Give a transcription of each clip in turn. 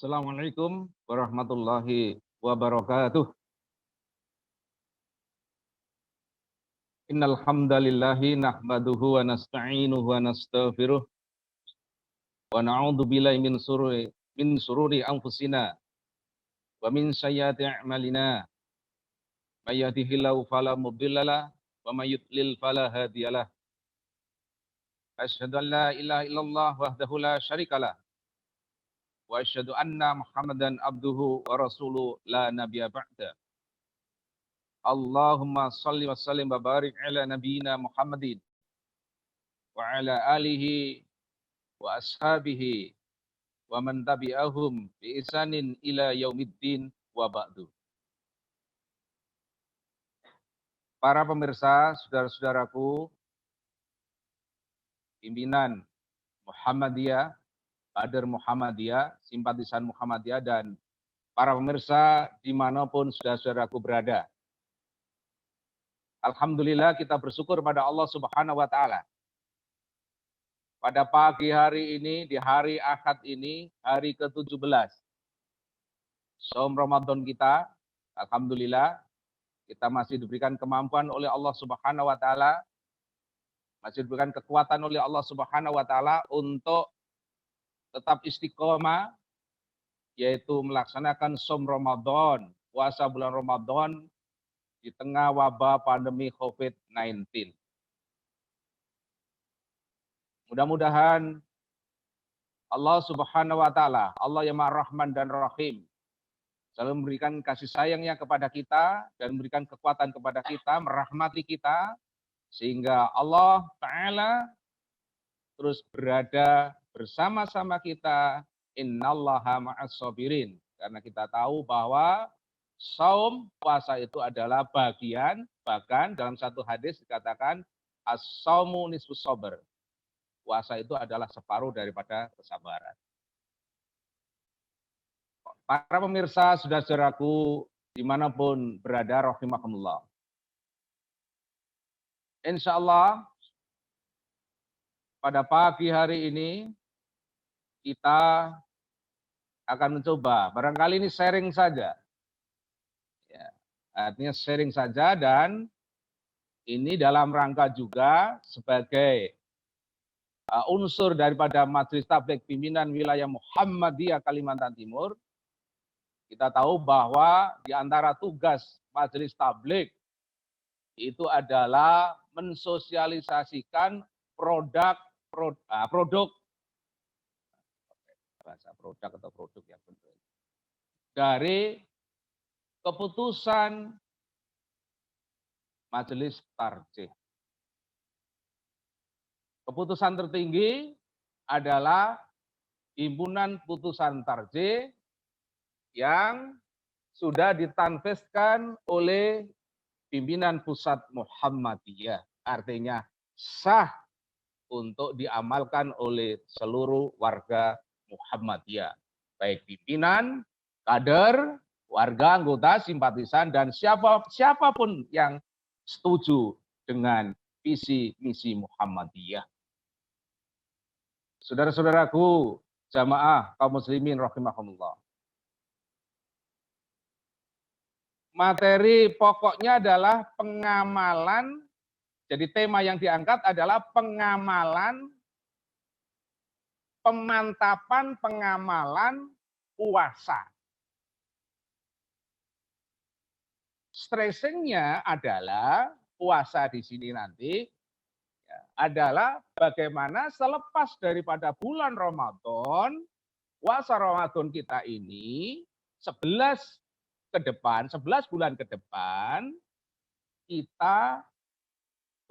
Assalamualaikum warahmatullahi wabarakatuh. Innal hamdalillahi nahmaduhu wa nasta'inuhu wa nastaghfiruh wa na'udzu billahi min sururi anfusina wa min sayyiati a'malina. May yahdihillahu fala mudhillalah wa may yudlil fala hadiyalah. Asyhadu an la ilaha illallah wahdahu la syarikalah wa asyhadu anna Muhammadan abduhu wa rasuluhu la nabiyya ba'da. Allahumma salli wa sallim wa barik ala nabiyyina Muhammadin wa ala alihi wa ashabihi wa man tabi'ahum bi ihsanin ila yaumiddin wa ba'du. Para pemirsa, saudara-saudaraku, pimpinan Muhammadiyah, kader Muhammadiyah, simpatisan Muhammadiyah, dan para pemirsa dimanapun saudara-saudaraku berada. Alhamdulillah kita bersyukur pada Allah Subhanahu wa Ta'ala. Pada pagi hari ini, di hari Ahad ini, hari ke-17 Shaum Ramadan kita, alhamdulillah kita masih diberikan kemampuan oleh Allah Subhanahu wa Ta'ala, masih diberikan kekuatan oleh Allah Subhanahu wa Ta'ala untuk tetap istiqomah, yaitu melaksanakan Shaum Ramadan, puasa bulan Ramadan di tengah wabah pandemi COVID-19. Mudah-mudahan Allah Subhanahu wa Ta'ala, Allah yang Maha Rahman dan Rahim, selalu memberikan kasih sayangnya kepada kita dan memberikan kekuatan kepada kita, merahmati kita, sehingga Allah Ta'ala terus berada bersama-sama kita. Innallaha ma'as sabirin. Karena kita tahu bahwa saum, puasa itu adalah bagian, bahkan dalam satu hadis dikatakan as-saumu nisfus sabr. Puasa itu adalah separuh daripada kesabaran. Para pemirsa, saudara-saudaraku, dimanapun berada, rahimakumullah. Insya Allah, pada pagi hari ini, kita akan mencoba, barangkali ini sharing saja. Ya, artinya sharing saja, dan ini dalam rangka juga sebagai unsur daripada Majelis Tabligh Pimpinan Wilayah Muhammadiyah Kalimantan Timur. Kita tahu bahwa di antara tugas Majelis Tabligh itu adalah mensosialisasikan produk bahasa produk atau produk yang benar dari keputusan Majelis Tarjih. Keputusan tertinggi adalah Himpunan Putusan Tarjih yang sudah ditanfiskan oleh pimpinan pusat Muhammadiyah. Artinya sah untuk diamalkan oleh seluruh warga Muhammadiyah. Baik pimpinan, kader, warga, anggota, simpatisan, dan siapapun yang setuju dengan visi misi Muhammadiyah. Saudara-saudaraku, jamaah kaum muslimin rahimahumullah. Materi pokoknya adalah pengamalan, jadi tema yang diangkat adalah pengamalan, pemantapan pengamalan puasa. Stressingnya adalah puasa di sini nanti adalah bagaimana selepas daripada bulan Ramadan, puasa Ramadan kita ini 11 bulan ke depan, kita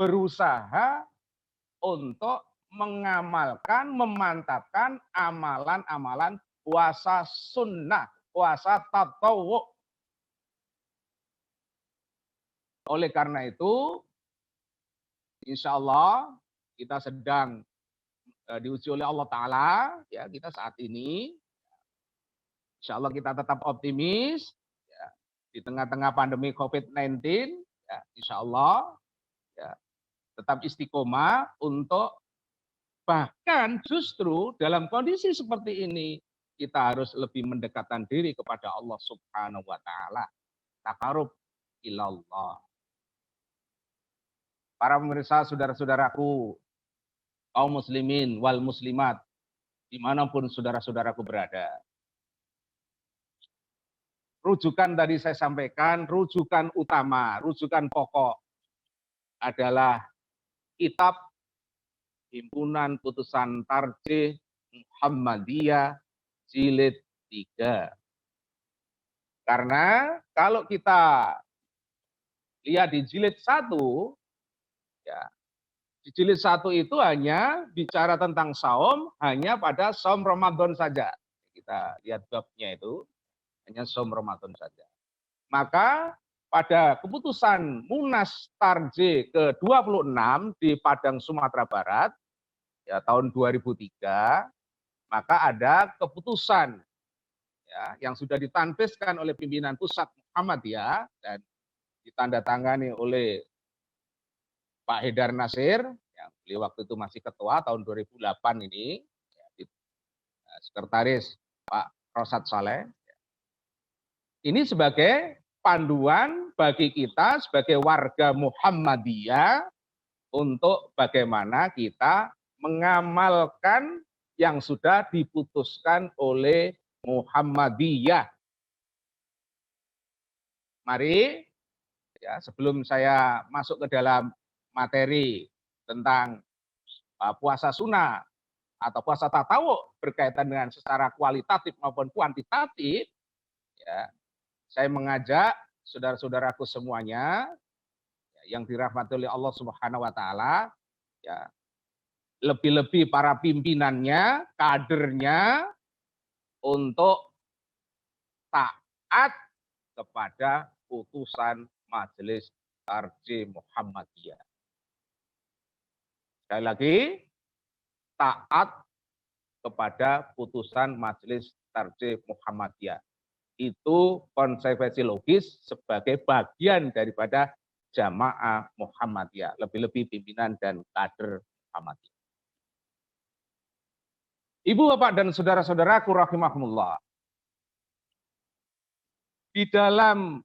berusaha untuk mengamalkan, memantapkan amalan-amalan puasa sunnah, puasa tatawwu. Oleh karena itu, insya Allah kita sedang diuji oleh Allah Ta'ala, ya kita saat ini, insya Allah kita tetap optimis, ya, di tengah-tengah pandemi COVID-19, ya, insya Allah ya, tetap istiqomah untuk bahkan justru dalam kondisi seperti ini, kita harus lebih mendekatkan diri kepada Allah Subhanahu wa taala. Taqarrub ilallah. Para pemirsa, saudara-saudaraku, kaum muslimin wal muslimat, dimanapun saudara-saudaraku berada. Rujukan tadi saya sampaikan, rujukan utama, rujukan pokok adalah kitab Himpunan Putusan Tarjih Muhammadiyah jilid 3. Karena kalau kita lihat di jilid 1, ya, di jilid 1 itu hanya bicara tentang saum, hanya pada saum Ramadan saja. Kita lihat babnya itu, hanya saum Ramadan saja. Maka pada keputusan Munas Tarjih ke-26 di Padang, Sumatera Barat, ya, tahun 2003, maka ada keputusan ya, yang sudah ditanfiskan oleh pimpinan pusat Muhammadiyah dan ditandatangani oleh Pak Haidar Nasir, yang beliau waktu itu masih ketua tahun 2008 ini, ya, sekretaris Pak Rosad Saleh. Ini sebagai panduan bagi kita sebagai warga Muhammadiyah untuk bagaimana kita mengamalkan yang sudah diputuskan oleh Muhammadiyah. Mari, ya, sebelum saya masuk ke dalam materi tentang puasa sunnah atau puasa tatawuk berkaitan dengan secara kualitatif maupun kuantitatif, ya, saya mengajak saudara-saudaraku semuanya ya, yang dirahmati oleh Allah Subhanahu wa taala, ya, lebih-lebih para pimpinannya, kadernya untuk taat kepada putusan Majelis Tarjih Muhammadiyah. Sekali lagi, taat kepada putusan Majelis Tarjih Muhammadiyah. Itu konsekuensi logis sebagai bagian daripada jamaah Muhammadiyah, lebih-lebih pimpinan dan kader Muhammadiyah. Ibu, bapak, dan saudara-saudaraku rahimahumullah, di dalam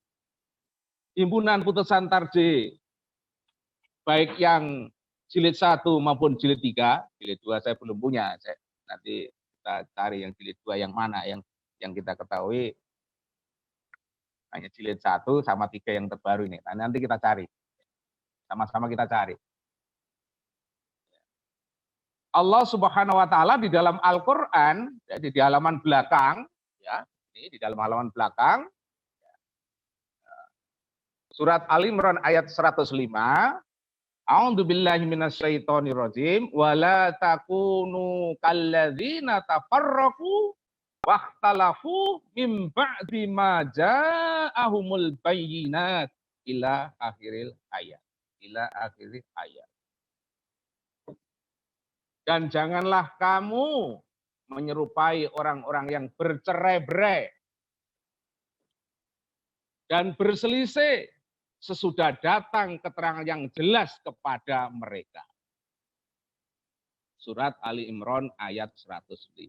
himpunan putusan tarjih, baik yang jilid 1 maupun jilid 3, jilid 2 saya belum punya, nanti kita cari yang jilid 2 yang mana, yang kita ketahui hanya jilid 1 sama 3 yang terbaru ini. Nah, nanti kita cari. Sama-sama kita cari. Allah Subhanahu wa taala di dalam Al-Qur'an, ya, di halaman belakang, ya, ini di dalam halaman belakang, surat Ali Imran ayat 105, A'udzubillahi minasyaitonirrajim, wala takunu kalladzina tafarraqu wahtalafu mim ba'di ma ja'ahumul bayyinat ila akhiril ayat. Ila akhiril ayat. Dan janganlah kamu menyerupai orang-orang yang bercerai-berai dan berselisih sesudah datang keterangan yang jelas kepada mereka. Surat Ali Imran ayat 105.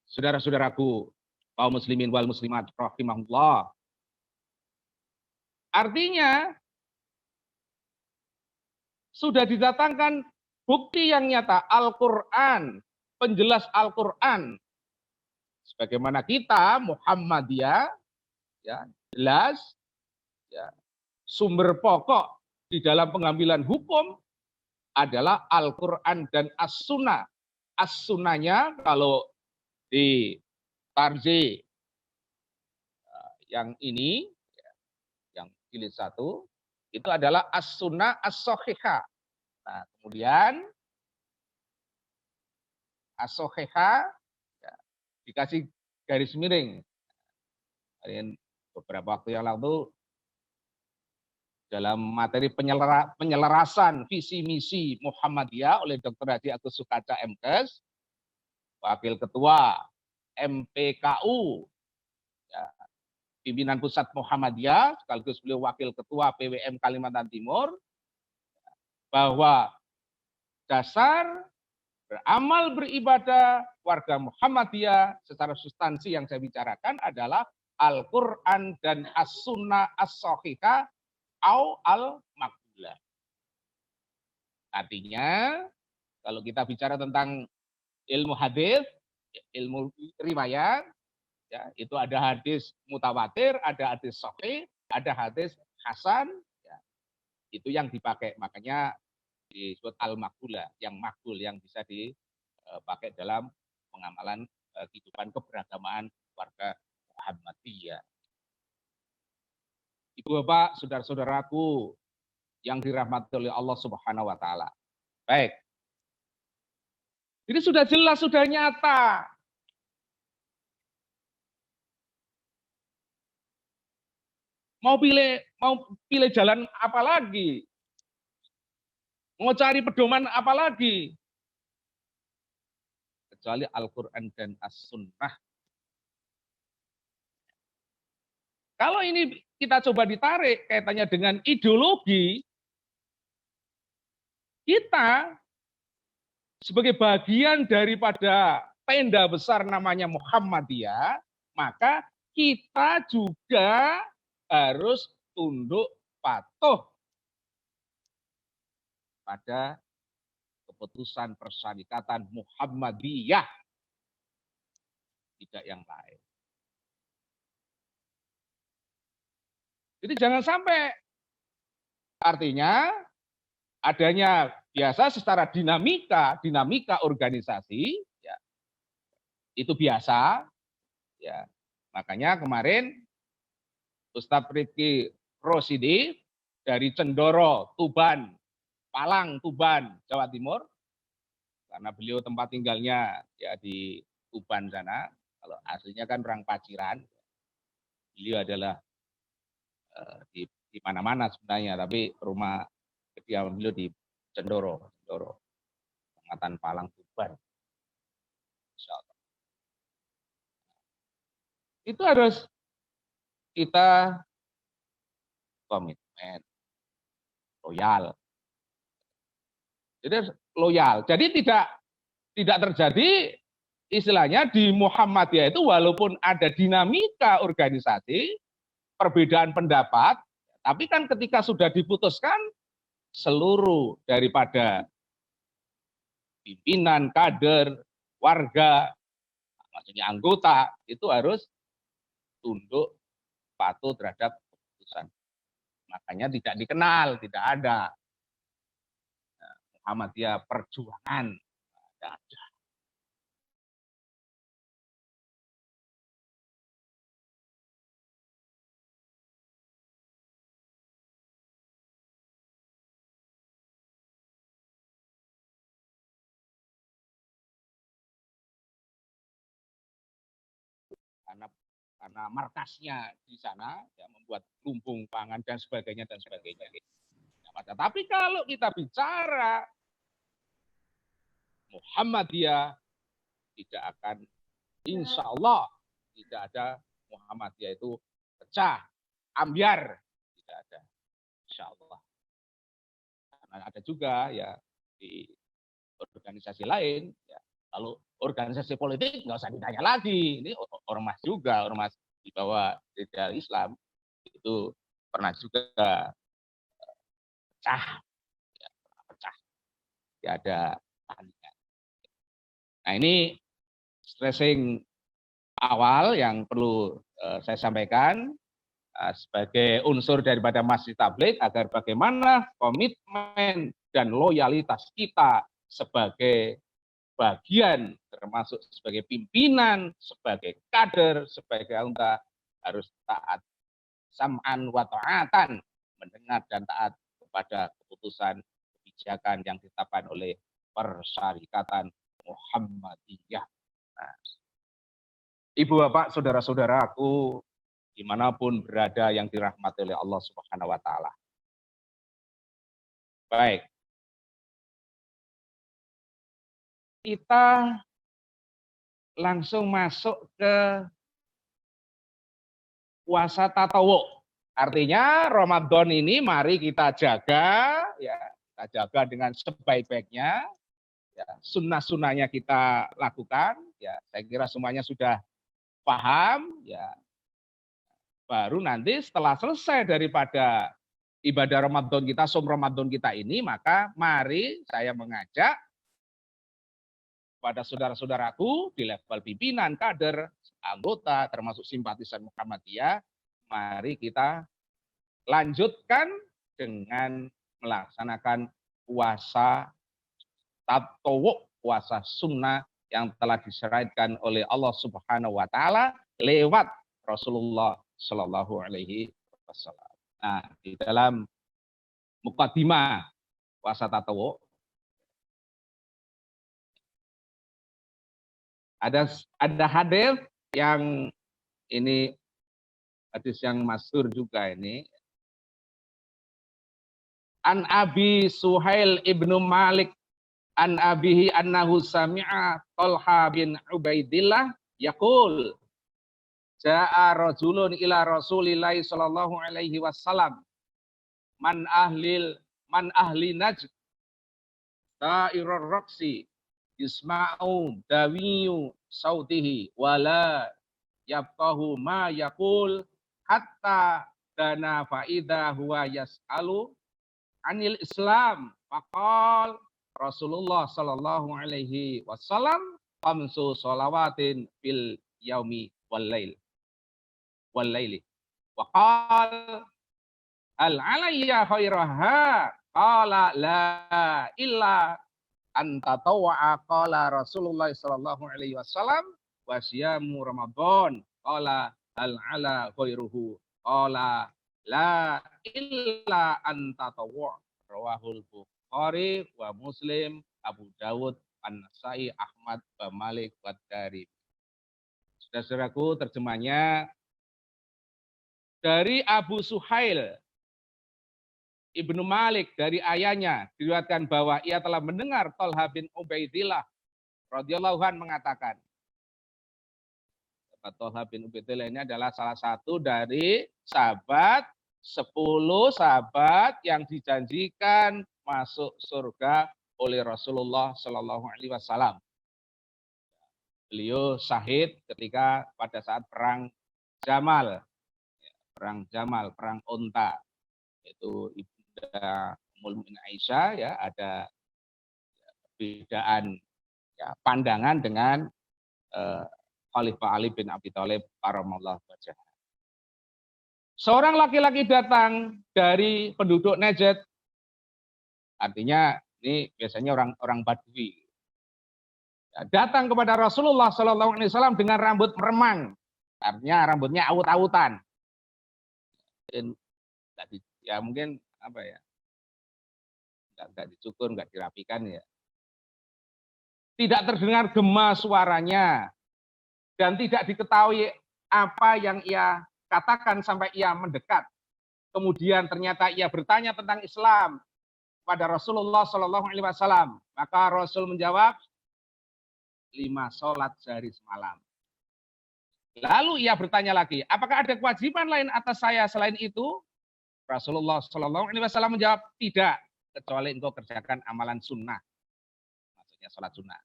Saudara-saudaraku, kaum muslimin wal muslimat rahimahullah. Artinya, sudah didatangkan bukti yang nyata, Al-Quran, penjelas Al-Quran. Sebagaimana kita, Muhammadiyah, ya, jelas, ya, sumber pokok di dalam pengambilan hukum adalah Al-Quran dan As-Sunnah. As-Sunnahnya kalau di tarjih yang ini, yang jilid 1, itu adalah As-Sunnah As-Sohihah. Nah, kemudian As-Sohihah ya, dikasih garis miring. Beberapa waktu yang lalu dalam materi penyelarasan visi misi Muhammadiyah oleh Dr. Haji Agus Sukaca MKes, Wakil Ketua MPKU, ya, pimpinan pusat Muhammadiyah, sekaligus beliau Wakil Ketua PWM Kalimantan Timur, bahwa dasar beramal, beribadah, warga Muhammadiyah secara substansi yang saya bicarakan adalah Al-Quran dan As-Sunnah As-Sahihah au Al-Maqbulah. Artinya, kalau kita bicara tentang ilmu hadis, ilmu riwayat, ya, itu ada hadis mutawatir, ada hadis sahih, ada hadis hasan, ya, itu yang dipakai. Makanya disebut al-maqbulah, yang makbul, yang bisa dipakai dalam pengamalan kehidupan keberagamaan warga Muhammadiyah. Ibu Bapak, saudara-saudaraku yang dirahmati oleh Allah Subhanahu wa taala. Baik. Ini sudah jelas, sudah nyata. Mau pilih jalan apa lagi? Mau cari pedoman apa lagi? Kecuali Al-Quran dan As-Sunnah. Kalau ini kita coba ditarik kaitannya dengan ideologi, kita sebagai bagian daripada tenda besar namanya Muhammadiyah, maka kita juga harus tunduk patuh pada keputusan persyarikatan Muhammadiyah, tidak yang lain. Jadi jangan sampai, artinya adanya biasa secara dinamika organisasi, ya, itu biasa, ya. Makanya kemarin Ustadz Ridki Rosidi dari Cendoro, Tuban, Palang, Tuban, Jawa Timur, karena beliau tempat tinggalnya ya di Tuban sana, kalau aslinya kan orang Paciran, beliau adalah di mana-mana sebenarnya, tapi rumah kediaman beliau di Cendoro, Kecamatan Palang, Tuban. Insyaallah. Itu harus kita komitmen, loyal. Jadi loyal. Jadi tidak terjadi istilahnya di Muhammadiyah itu walaupun ada dinamika organisasi, perbedaan pendapat, tapi kan ketika sudah diputuskan seluruh daripada pimpinan, kader, warga, maksudnya anggota itu harus tunduk patuh terhadap keputusan. Makanya tidak dikenal, tidak ada Muhammadiyah perjuangan, tidak ada. Karena markasnya di sana ya, membuat lumbung pangan dan sebagainya. Tapi kalau kita bicara Muhammadiyah, tidak akan, insya Allah tidak ada Muhammadiyah itu pecah, ambiar, tidak ada, insya Allah. Karena ada juga ya di organisasi lain, ya, kalau organisasi politik nggak usah ditanya lagi, ini ormas juga, ormas di bawah ideal Islam itu pernah juga pecah, ya ada tandingan. Nah ini stressing awal yang perlu saya sampaikan sebagai unsur daripada Masjid Tabligh agar bagaimana komitmen dan loyalitas kita sebagai bagian, termasuk sebagai pimpinan, sebagai kader, sebagai anggota harus taat, sam'an wa ta'atan, mendengar dan taat kepada keputusan kebijakan yang ditetapkan oleh Persyarikatan Muhammadiyah. Nah, Ibu Bapak, saudara-saudaraku, dimanapun berada yang dirahmati oleh Allah Subhanahu wa taala. Baik. Kita langsung masuk ke puasa tatawu. Artinya Ramadan ini mari kita jaga, ya, kita jaga dengan sebaik-baiknya, ya, sunnah-sunnahnya kita lakukan, ya saya kira semuanya sudah paham, ya baru nanti setelah selesai daripada ibadah Ramadan kita, som Ramadan kita ini, maka mari saya mengajak pada saudara-saudaraku di level pimpinan, kader, anggota, termasuk simpatisan Muhammadiyah, mari kita lanjutkan dengan melaksanakan puasa tatawuk, puasa sunnah yang telah disyariatkan oleh Allah Subhanahu wa taala lewat Rasulullah Shallallahu alaihi wasallam. Nah, di dalam mukadimah puasa tatawuk ada hadis yang ini hadis yang masyhur juga ini. An Abi Suhail ibnu Malik an abihi annahu sami'a Talha bin Ubaidillah yaqul ja'a rajulun ila Rasulillahi sallallahu alaihi wasallam man ahli Najd ta'irur raqsi yusma'u dawiyu sautihi wala yafqahu ma yaqul hatta dana faida huwa yas'alu anil Islam faqal Rasulullah sallallahu alaihi wasallam khamsu shalawatin fil yaumi wal laili wa qala al alayya khairaha qala la illa anta tawa'a qala Rasulullah sallallahu alaihi wasallam wa siyamu Ramadan qala hal ala khairuhu qala la illa anta tawa' rawahul Bukhari wa Muslim, Abu Dawud, An-Nasai, Ahmad, wa Malik, wa Darimi. Saudara-saudaraku, terjemahnya dari Abu Suhail Ibnu Malik dari ayahnya diriwayatkan bahwa ia telah mendengar Talha bin Ubaidillah radhiyallahu anhu mengatakan, Talha bin Ubaidillah ini adalah salah satu dari 10 sahabat yang dijanjikan masuk surga oleh Rasulullah Shallallahu Alaihi Wasallam. Beliau syahid ketika pada saat perang Jamal, perang Unta, yaitu Ibunda Ummul Mukminin Aisyah, ya ada perbedaan ya, pandangan dengan Khalifah Ali bin Abi Thalib karamallahu wajhahu. Seorang laki-laki datang dari penduduk Najd, artinya ini biasanya orang Badui, ya, datang kepada Rasulullah Shallallahu Alaihi Wasallam dengan rambut meremang, artinya rambutnya awut-awutan. Ya mungkin apa ya, nggak dicukur, nggak dirapikan ya. Tidak terdengar gema suaranya dan tidak diketahui apa yang ia katakan sampai ia mendekat. Kemudian ternyata ia bertanya tentang Islam pada Rasulullah Shallallahu Alaihi Wasallam. Maka Rasul menjawab 5 sholat sehari semalam. Lalu ia bertanya lagi, apakah ada kewajiban lain atas saya selain itu? Rasulullah Shallallahu Alaihi Wasallam menjawab, tidak, kecuali engkau kerjakan amalan sunnah, maksudnya sholat sunnah.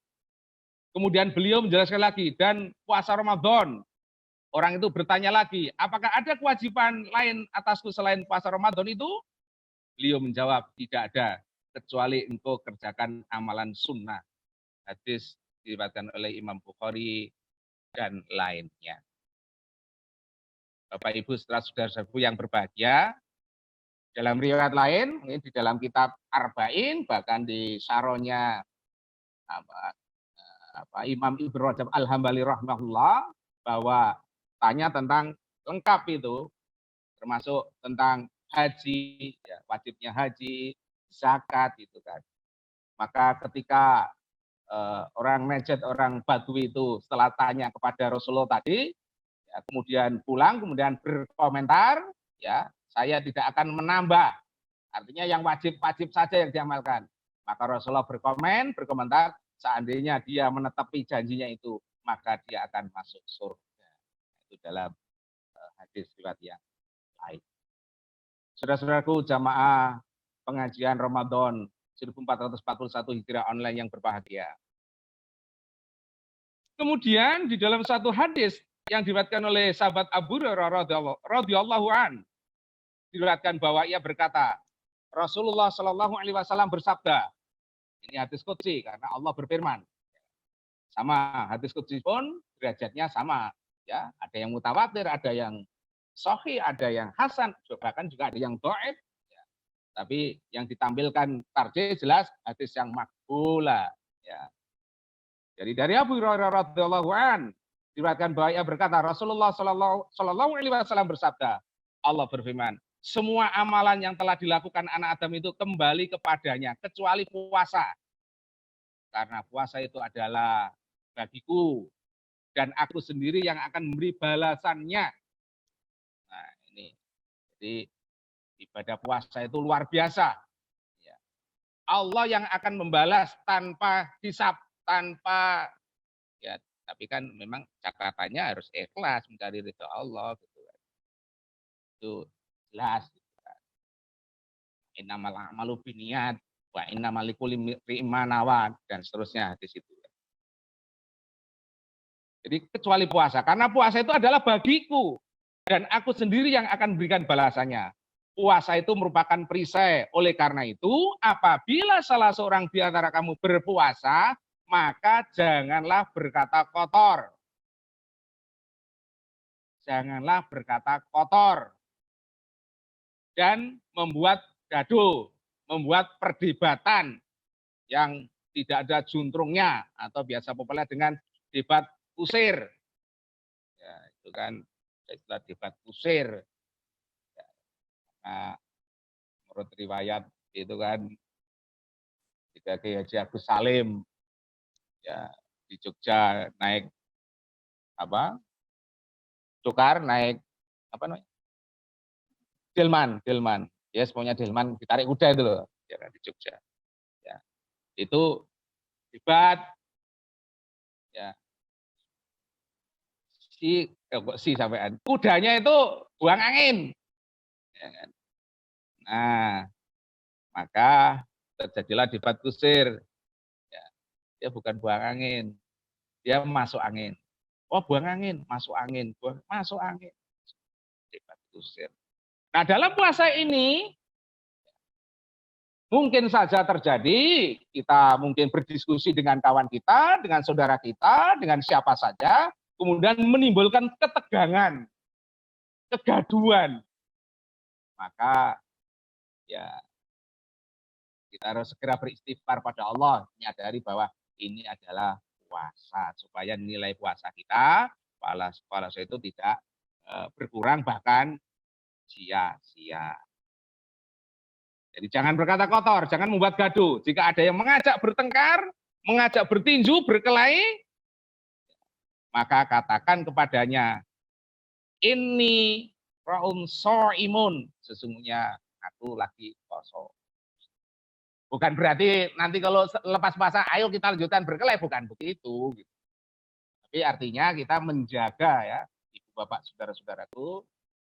Kemudian beliau menjelaskan lagi, dan puasa Ramadan. Orang itu bertanya lagi, apakah ada kewajiban lain atasku selain puasa Ramadan itu? Beliau menjawab, tidak ada, kecuali engkau kerjakan amalan sunnah. Hadis diriwayatkan oleh Imam Bukhari dan lainnya. Bapak Ibu saudara-saudaraku yang berbahagia, dalam riwayat lain, di dalam kitab Arba'in, bahkan di saronya Imam Ibnu Rajab Al-Hambali rahimahullah, bahwa tanya tentang lengkap itu, termasuk tentang haji, ya, wajibnya haji, zakat itu kan. Maka ketika orang Najd, orang Badui itu setelah tanya kepada Rasulullah tadi, ya, kemudian pulang, kemudian berkomentar, ya saya tidak akan menambah. Artinya yang wajib-wajib saja yang diamalkan. Maka Rasulullah berkomentar, seandainya dia menetapi janjinya itu, maka dia akan masuk surga. Itu dalam hadis riwayat yang lain. Saudara-saudaraku jamaah pengajian Ramadan 1441 Hijriah online yang berbahagia. Kemudian di dalam satu hadis yang diriwayatkan oleh sahabat Abu Hurairah radhiyallahu an, diriwayatkan bahwa ia berkata, Rasulullah Shallallahu alaihi wasallam bersabda, ini hadis qudsi karena Allah berfirman. Sama hadis qudsi pun derajatnya sama, ya, ada yang mutawatir, ada yang sahih, ada yang hasan, bahkan juga ada yang dhaif. Ya. Tapi yang ditampilkan tarjih jelas hadis yang makbula, ya. Jadi dari Abu Hurairah radhiyallahu an diriwayatkan bahwa ia berkata, Rasulullah Shallallahu alaihi wasallam bersabda, Allah berfirman, semua amalan yang telah dilakukan anak Adam itu kembali kepadanya kecuali puasa. Karena puasa itu adalah bagiku dan aku sendiri yang akan memberi balasannya. Nah, ini. Jadi ibadah puasa itu luar biasa. Ya. Allah yang akan membalas tanpa hisab, tanpa, ya, tapi kan memang catatannya harus ikhlas mencari ridho Allah gitu. Itu jelas. Innamal a'malu binniyat wa innamal likulli imri'in ma nawa dan seterusnya di situ. Jadi kecuali puasa, karena puasa itu adalah bagiku dan aku sendiri yang akan memberikan balasannya. Puasa itu merupakan perisai. Oleh karena itu, apabila salah seorang di antara kamu berpuasa, maka janganlah berkata kotor. Janganlah berkata kotor dan membuat gaduh, membuat perdebatan yang tidak ada juntrungnya atau biasa populer dengan debat kusir. Ya, itu kan istilah debat kusir. Ya, nah, menurut riwayat itu kan ketika Kiai Haji Agus Salim ya di Jogja naik apa? Cukar naik apa namanya? Delman. Ya, semuanya Delman ditarik kuda itu loh, ya di Jogja. Ya. Itu debat ya. Si sampean. Kudanya itu buang angin. Ya kan? Nah, maka terjadilah debat kusir. Ya, dia bukan buang angin, dia masuk angin. Oh, buang angin, masuk angin, masuk angin. Debat kusir. Nah, dalam puasa ini mungkin saja terjadi, kita mungkin berdiskusi dengan kawan kita, dengan saudara kita, dengan siapa saja, kemudian menimbulkan ketegangan, kegaduhan. Maka ya kita harus segera beristighfar pada Allah, menyadari bahwa ini adalah puasa, supaya nilai puasa kita, puasa itu tidak berkurang bahkan sia-sia. Jadi jangan berkata kotor, jangan membuat gaduh. Jika ada yang mengajak bertengkar, mengajak bertinju, berkelahi, maka katakan kepadanya, ini raum so'imun, sesungguhnya aku lagi kosong. Bukan berarti nanti kalau lepas puasa, ayo kita lanjutkan berkelahi, bukan begitu. Tapi artinya kita menjaga ya, ibu bapak saudara-saudaraku,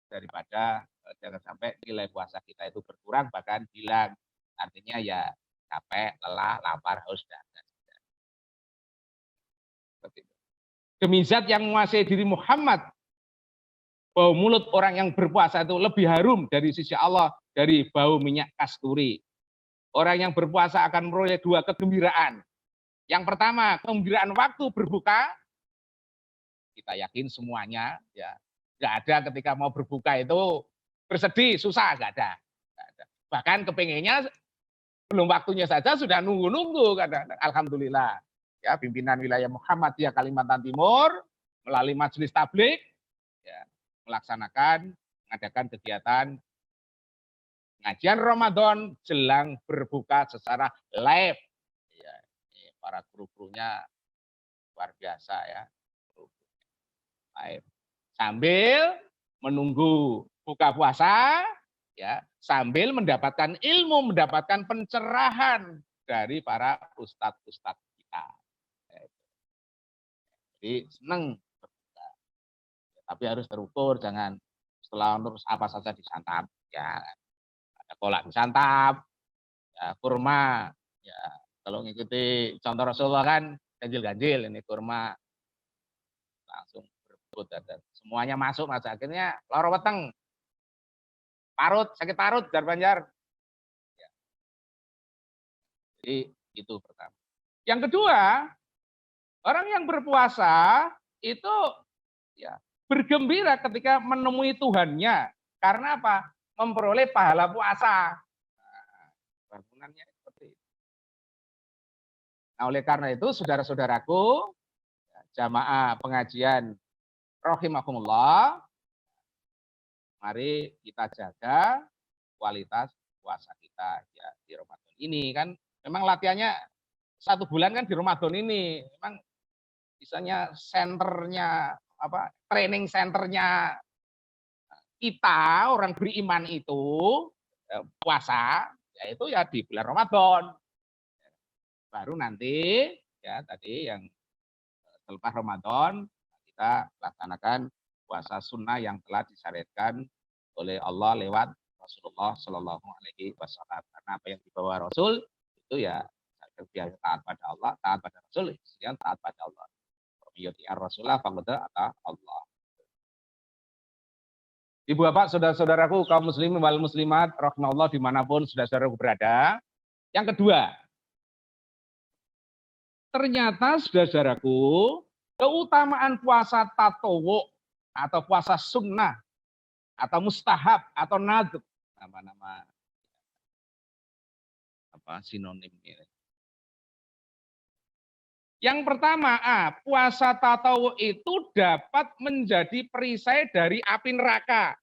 daripada jangan sampai nilai puasa kita itu berkurang bahkan hilang. Artinya ya capek, lelah, lapar, haus dan demi zat yang menguasai diri Muhammad, bau mulut orang yang berpuasa itu lebih harum dari sisi Allah dari bau minyak kasturi. Orang yang berpuasa akan memperoleh dua kegembiraan. Yang pertama, kegembiraan waktu berbuka. Kita yakin semuanya ya, nggak ada ketika mau berbuka itu bersedih, susah, nggak ada. Bahkan kepengennya belum waktunya saja sudah nunggu-nunggu. Alhamdulillah ya, pimpinan wilayah Muhammadiyah Kalimantan Timur melalui Majelis Tabligh ya, mengadakan kegiatan pengajian Ramadan jelang berbuka secara live. Ya, para guru-gurunya luar biasa ya. Live. Sambil menunggu buka puasa, ya, sambil mendapatkan ilmu, mendapatkan pencerahan dari para ustadz-ustadz kita. Jadi senang berbuka. Tapi harus terukur, jangan setelah terus apa saja disantap. Ya, ada kolak disantap, ya, kurma Ya, kalau ngikuti contoh Rasulullah kan ganjil-ganjil, ini kurma langsung berebut dan semuanya masuk, mas akhirnya loro weteng, parut, sakit parut jar Banjar. Ya, jadi itu pertama. Yang kedua, orang yang berpuasa itu ya bergembira ketika menemui Tuhannya. Karena apa? Memperoleh pahala puasa. Nah, bangunannya seperti itu. Nah, oleh karena itu, saudara-saudaraku, jamaah pengajian rahimakumullah, mari kita jaga kualitas puasa kita ya di Ramadan ini kan. Memang latihannya 1 bulan kan di Ramadan ini. Memang misalnya senternya apa training senternya kita orang beriman itu puasa yaitu ya di bulan Ramadan. Baru nanti ya tadi yang selepas Ramadan kita laksanakan puasa sunnah yang telah disyariatkan oleh Allah lewat Rasulullah Shallallahu Alaihi Wasallam. Karena apa yang dibawa Rasul itu ya taat pada Allah, taat pada Rasul, yang taat pada Allah. Yuti ar-Rasulullah faqad ata Allah. Ibu bapak, saudara-saudaraku, kaum muslimin wal muslimat, rahimallahu dimanapun saudara-saudaraku berada. Yang kedua, ternyata saudara-saudaraku, keutamaan puasa tatowo atau puasa sunnah atau mustahab atau nadb, nama-nama apa sinonimnya. Yang pertama, puasa tatawu itu dapat menjadi perisai dari api neraka.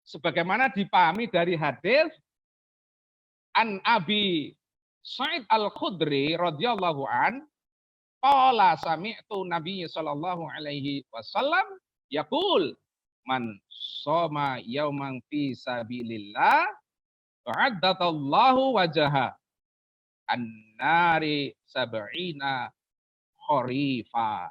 Sebagaimana dipahami dari hadis an Abi Sa'id Al-Khudri radhiyallahu an, qala sami'tu Nabi sallallahu alaihi wasallam yaqul man shoma yauman fi sabilillah wa'addatallahu wajaha an-nari sab'ina kharifa.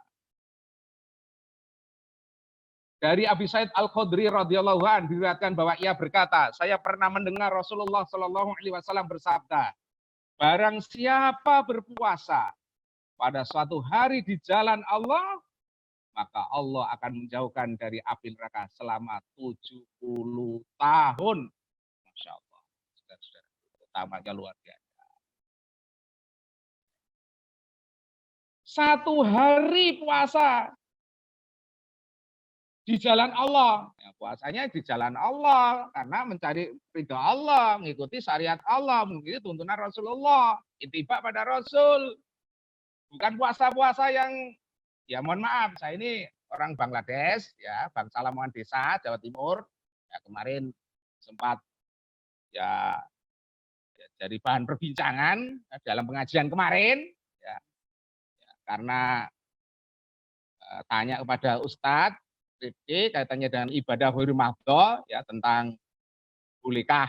Dari Abi Sa'id Al-Khudri radhiyallahu an diriwayatkan bahwa ia berkata, saya pernah mendengar Rasulullah sallallahu alaihi wasallam bersabda, barang siapa berpuasa pada suatu hari di jalan Allah, maka Allah akan menjauhkan dari api neraka selama 70 tahun. Masya Allah. Saudara-saudara, utamanya luar biasa. 1 hari puasa di jalan Allah. Ya, puasanya di jalan Allah karena mencari ridha Allah, mengikuti syariat Allah, mengikuti tuntunan Rasulullah, ittiba pada Rasul. Bukan puasa-puasa yang ya mohon maaf, saya ini orang Bangladesh ya, bangsa Lamongan Desa, Jawa Timur. Ya, kemarin sempat ya jadi bahan perbincangan dalam pengajian kemarin ya, karena tanya kepada Ustadz Rifki kaitannya dengan ibadah Huri Mahdo ya tentang bolehkah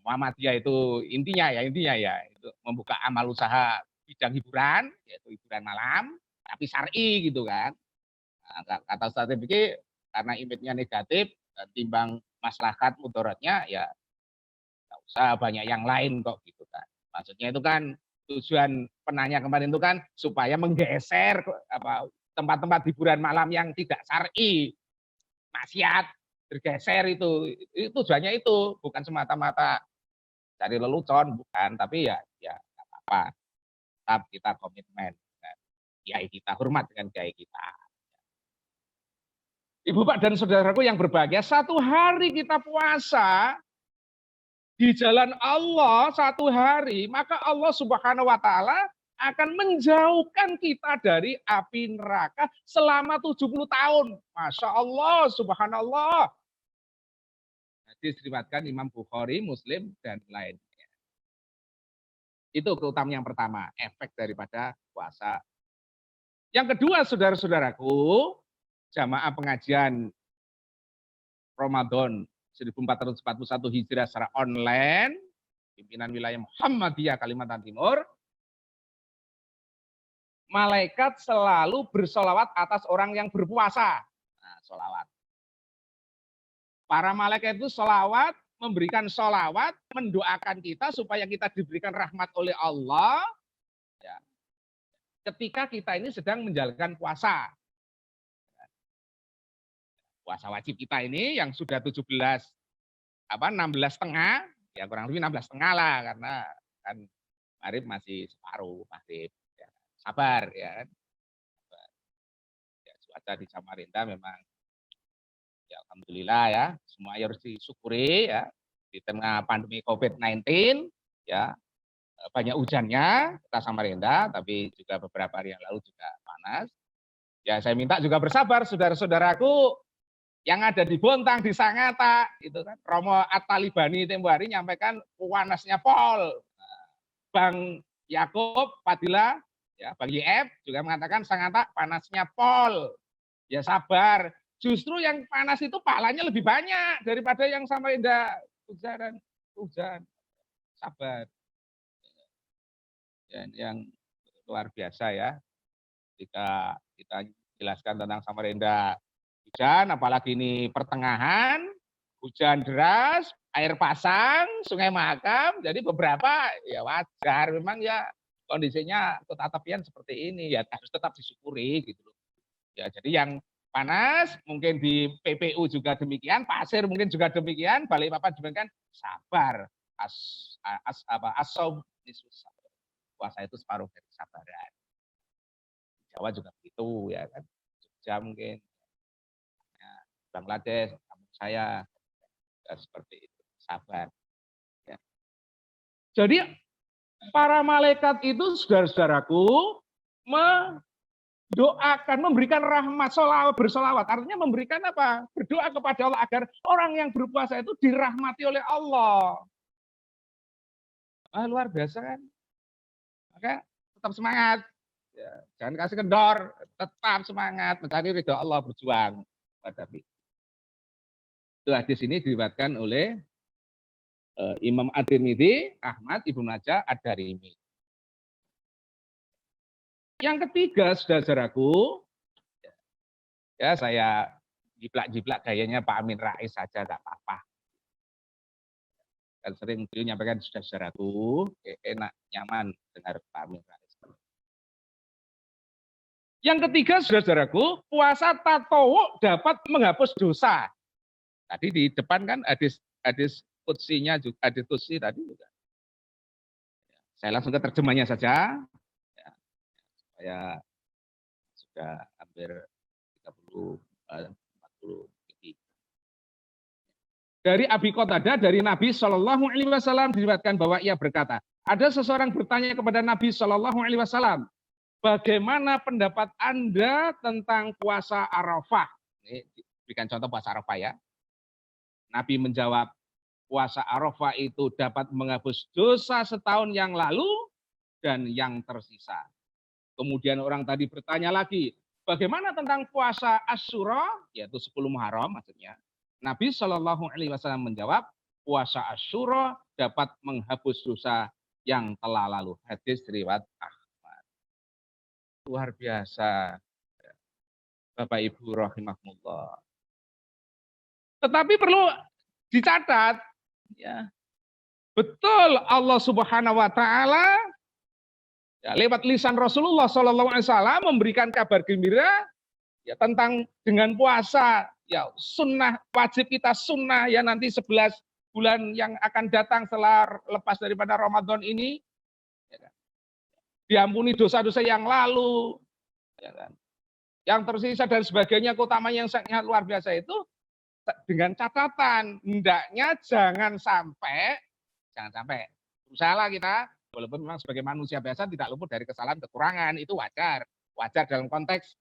Muhammadiyah itu intinya ya itu membuka amal usaha bidang hiburan yaitu hiburan malam tapi syar'i gitu kan. Nah, kata Ustadz Rifki karena image-nya negatif timbang maslahat mudaratnya ya nggak usah banyak yang lain kok gitu kan. Maksudnya itu kan tujuan penanya kemarin itu kan supaya menggeser apa tempat-tempat hiburan malam yang tidak syar'i, maksiat, bergeser itu tujuannya itu bukan semata-mata cari lelucon, bukan, tapi ya nggak apa-apa, tetap kita komitmen dengan kiai kita, hormat dengan kiai kita. Ibu Pak dan saudaraku yang berbahagia, 1 hari kita puasa di jalan Allah 1 hari, maka Allah Subhanahu wa taala akan menjauhkan kita dari api neraka selama 70 tahun. Masya Allah, subhanallah. Hadis diriwayatkan Imam Bukhari, Muslim, dan lainnya. Itu keutamaan yang pertama, efek daripada puasa. Yang kedua, saudara-saudaraku, jamaah pengajian Ramadan 1441 Hijriah secara online, pimpinan wilayah Muhammadiyah Kalimantan Timur, malaikat selalu bersolawat atas orang yang berpuasa. Nah, solawat. Para malaikat itu solawat memberikan sholawat, mendoakan kita supaya kita diberikan rahmat oleh Allah, ya, ketika kita ini sedang menjalankan puasa. Puasa wajib kita ini yang sudah 16 setengah, ya kurang lebih 16 setengah lah, karena kan Maghrib masih separuh, masih ya, sabar ya. Ya, cuaca di Samarinda memang ya alhamdulillah ya, semua harus disyukuri ya, di tengah pandemi COVID-19 ya, banyak hujannya kota Samarinda, tapi juga beberapa hari yang lalu juga panas. Ya saya minta juga bersabar saudara-saudaraku yang ada di Bontang, di Sangatta, itu kan Romo At-Talibani tempo hari nyampaikan panasnya pol. Bang Yakub Fadila, ya Bang YF juga mengatakan Sangatta panasnya pol. Ya sabar. Justru yang panas itu pahalanya lebih banyak daripada yang Samarinda hujan. Sabar. Dan yang luar biasa ya, jika kita jelaskan tentang Samarinda hujan, apalagi ini pertengahan, hujan deras, air pasang, Sungai Mahakam, jadi beberapa ya wajar, memang ya kondisinya kota tepian seperti ini, ya harus tetap disyukuri gitu loh. Ya jadi yang panas, mungkin di PPU juga demikian, pasir mungkin juga demikian, Balikpapan demikian, sabar, puasa itu separuh dari kesabaran. Jawa juga begitu ya kan, Jogja mungkin, ya, Bangladesh, kampung saya ya, seperti itu, sabar. Ya. Jadi para malaikat itu saudara-saudaraku mendoakan, memberikan rahmat, bersolawat, artinya memberikan apa? Berdoa kepada Allah agar orang yang berpuasa itu dirahmati oleh Allah. Luar biasa kan? Maka tetap semangat, ya, jangan kasih kendor, tetap semangat mencari ridho Allah, berjuang. Itu hadis ini diriwayatkan oleh Imam At-Tirmidzi, Ahmad, Ibnu Majah, Ad-Darimi. Yang ketiga, saudara-saudaraku, ya saya jiplak-jiplak gayanya Pak Amin Rais saja, tak apa-apa. Kan sering beliau nyampaikan, saudara-saudaraku, enak, nyaman dengar Pak Amin Rais. Yang ketiga, saudara-saudaraku, puasa tatawuk dapat menghapus dosa. Tadi di depan kan hadis qudsinya juga, hadis qudsi tadi juga. Saya langsung ke terjemahnya saja. Ya, saya sudah hampir 40 lebih. Dari Abi Qatadah, dari Nabi Shallallahu Alaihi Wasallam diriwayatkan bahwa ia berkata, ada seseorang bertanya kepada Nabi Shallallahu Alaihi Wasallam, bagaimana pendapat Anda tentang puasa Arafah? Ini berikan contoh puasa Arafah ya. Nabi menjawab, puasa Arafah itu dapat menghapus dosa setahun yang lalu dan yang tersisa. Kemudian orang tadi bertanya lagi, bagaimana tentang puasa Asyura, yaitu 10 Muharram maksudnya. Nabi Shallallahu Alaihi Wasallam menjawab, puasa Asyura dapat menghapus dosa yang telah lalu. Hadis riwayat Ahmad. Luar biasa, Bapak Ibu rahimahumullah. Tetapi perlu dicatat, ya, betul Allah Subhanahu Wa Taala ya, lewat lisan Rasulullah Shallallahu Alaihi Wasallam memberikan kabar gembira ya tentang dengan puasa. Ya, sunnah wajib kita sunnah ya nanti 11 bulan yang akan datang setelah lepas daripada Ramadan ini, ya kan? Diampuni dosa-dosa yang lalu, ya kan? Yang tersisa dan sebagainya, keutamaan yang sangat luar biasa itu dengan catatan hendaknya jangan sampai usahalah kita, walaupun memang sebagai manusia biasa tidak luput dari kesalahan kekurangan, itu wajar dalam konteks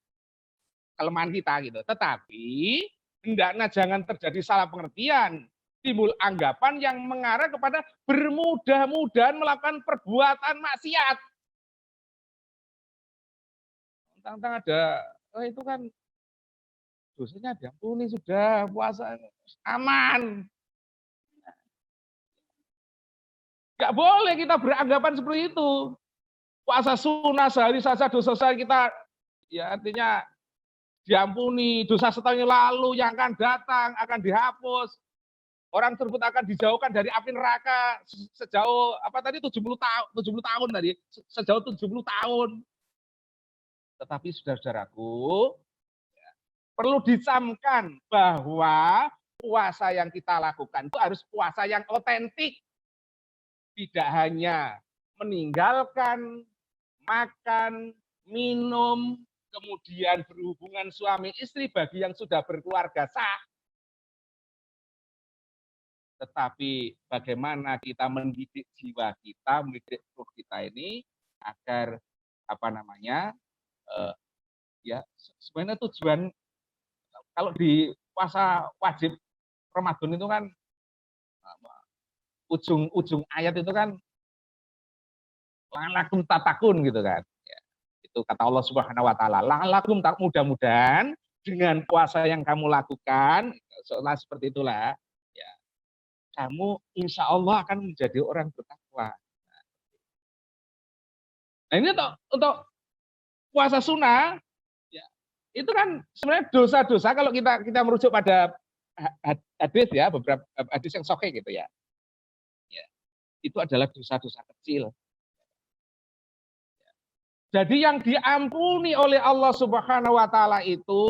kelemahan kita gitu. Tetapi hendaknya jangan terjadi salah pengertian, timbul anggapan yang mengarah kepada bermudah-mudahan melakukan perbuatan maksiat. Tentang ada, itu kan dosanya diampuni sudah, puasa aman. Nggak boleh kita beranggapan seperti itu. Puasa sunnah sehari saja dosa-dosa kita, ya artinya diampuni, dosa setahun yang lalu yang akan datang akan dihapus. Orang tersebut akan dijauhkan dari api neraka sejauh apa tadi 70 tahun, 70 tahun tadi, sejauh 70 tahun. Tetapi saudara-saudaraku, perlu dicamkan bahwa puasa yang kita lakukan itu harus puasa yang otentik. Tidak hanya meninggalkan makan, minum, kemudian berhubungan suami istri bagi yang sudah berkeluarga sah. Tetapi bagaimana kita mendidik jiwa kita, mendidik ruh kita ini agar apa namanya, ya sebenarnya tujuan kalau di puasa wajib Ramadan itu kan ujung ayat itu kan la'allakum tatakun gitu kan. Ya, itu kata Allah Subhanahu wa taala, la'allakum tak mudah-mudahan dengan puasa yang kamu lakukan, seolah seperti itulah, ya, kamu insya Allah akan menjadi orang bertakwa. Nah ini untuk puasa sunnah, ya, itu kan sebenarnya dosa-dosa kalau kita merujuk pada hadis ya, beberapa hadis yang sahih gitu ya. Ya, itu adalah dosa-dosa kecil. Jadi yang diampuni oleh Allah Subhanahu wa taala itu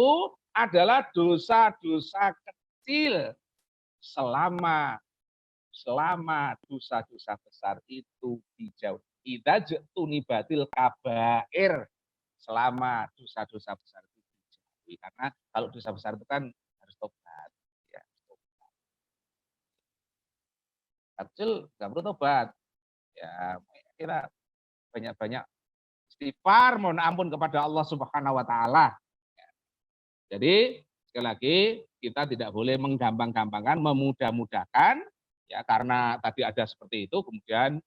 adalah dosa-dosa kecil selama dosa-dosa besar itu dijauhi. Idza tunibatil kabair, selama dosa-dosa besar itu dijauhi. Karena kalau dosa besar itu kan harus tobat, ya. Kecil nggak perlu tobat. Ya, kita banyak-banyak istighfar, mohon ampun kepada Allah Subhanahu wa taala. Jadi sekali lagi kita tidak boleh menggampang-gampangkan, memudah-mudahkan ya karena tadi ada seperti itu kemudian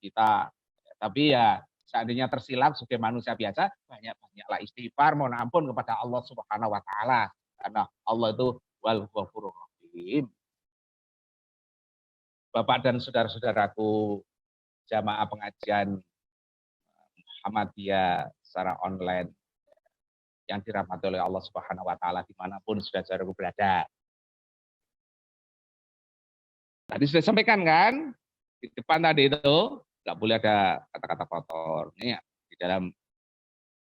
kita tapi ya seandainya tersilap sebagai manusia biasa banyak-banyaklah istighfar, mohon ampun kepada Allah Subhanahu wa taala karena Allah itu wal ghafurur rahim. Bapak dan saudara-saudaraku jamaah pengajian Muhammadiyah secara online yang dirahmati oleh Allah Subhanahu wa taala dimanapun saudara-saudaraku berada. Tadi sudah sampaikan kan di depan tadi itu nggak boleh ada kata-kata kotor. Ini ya, di dalam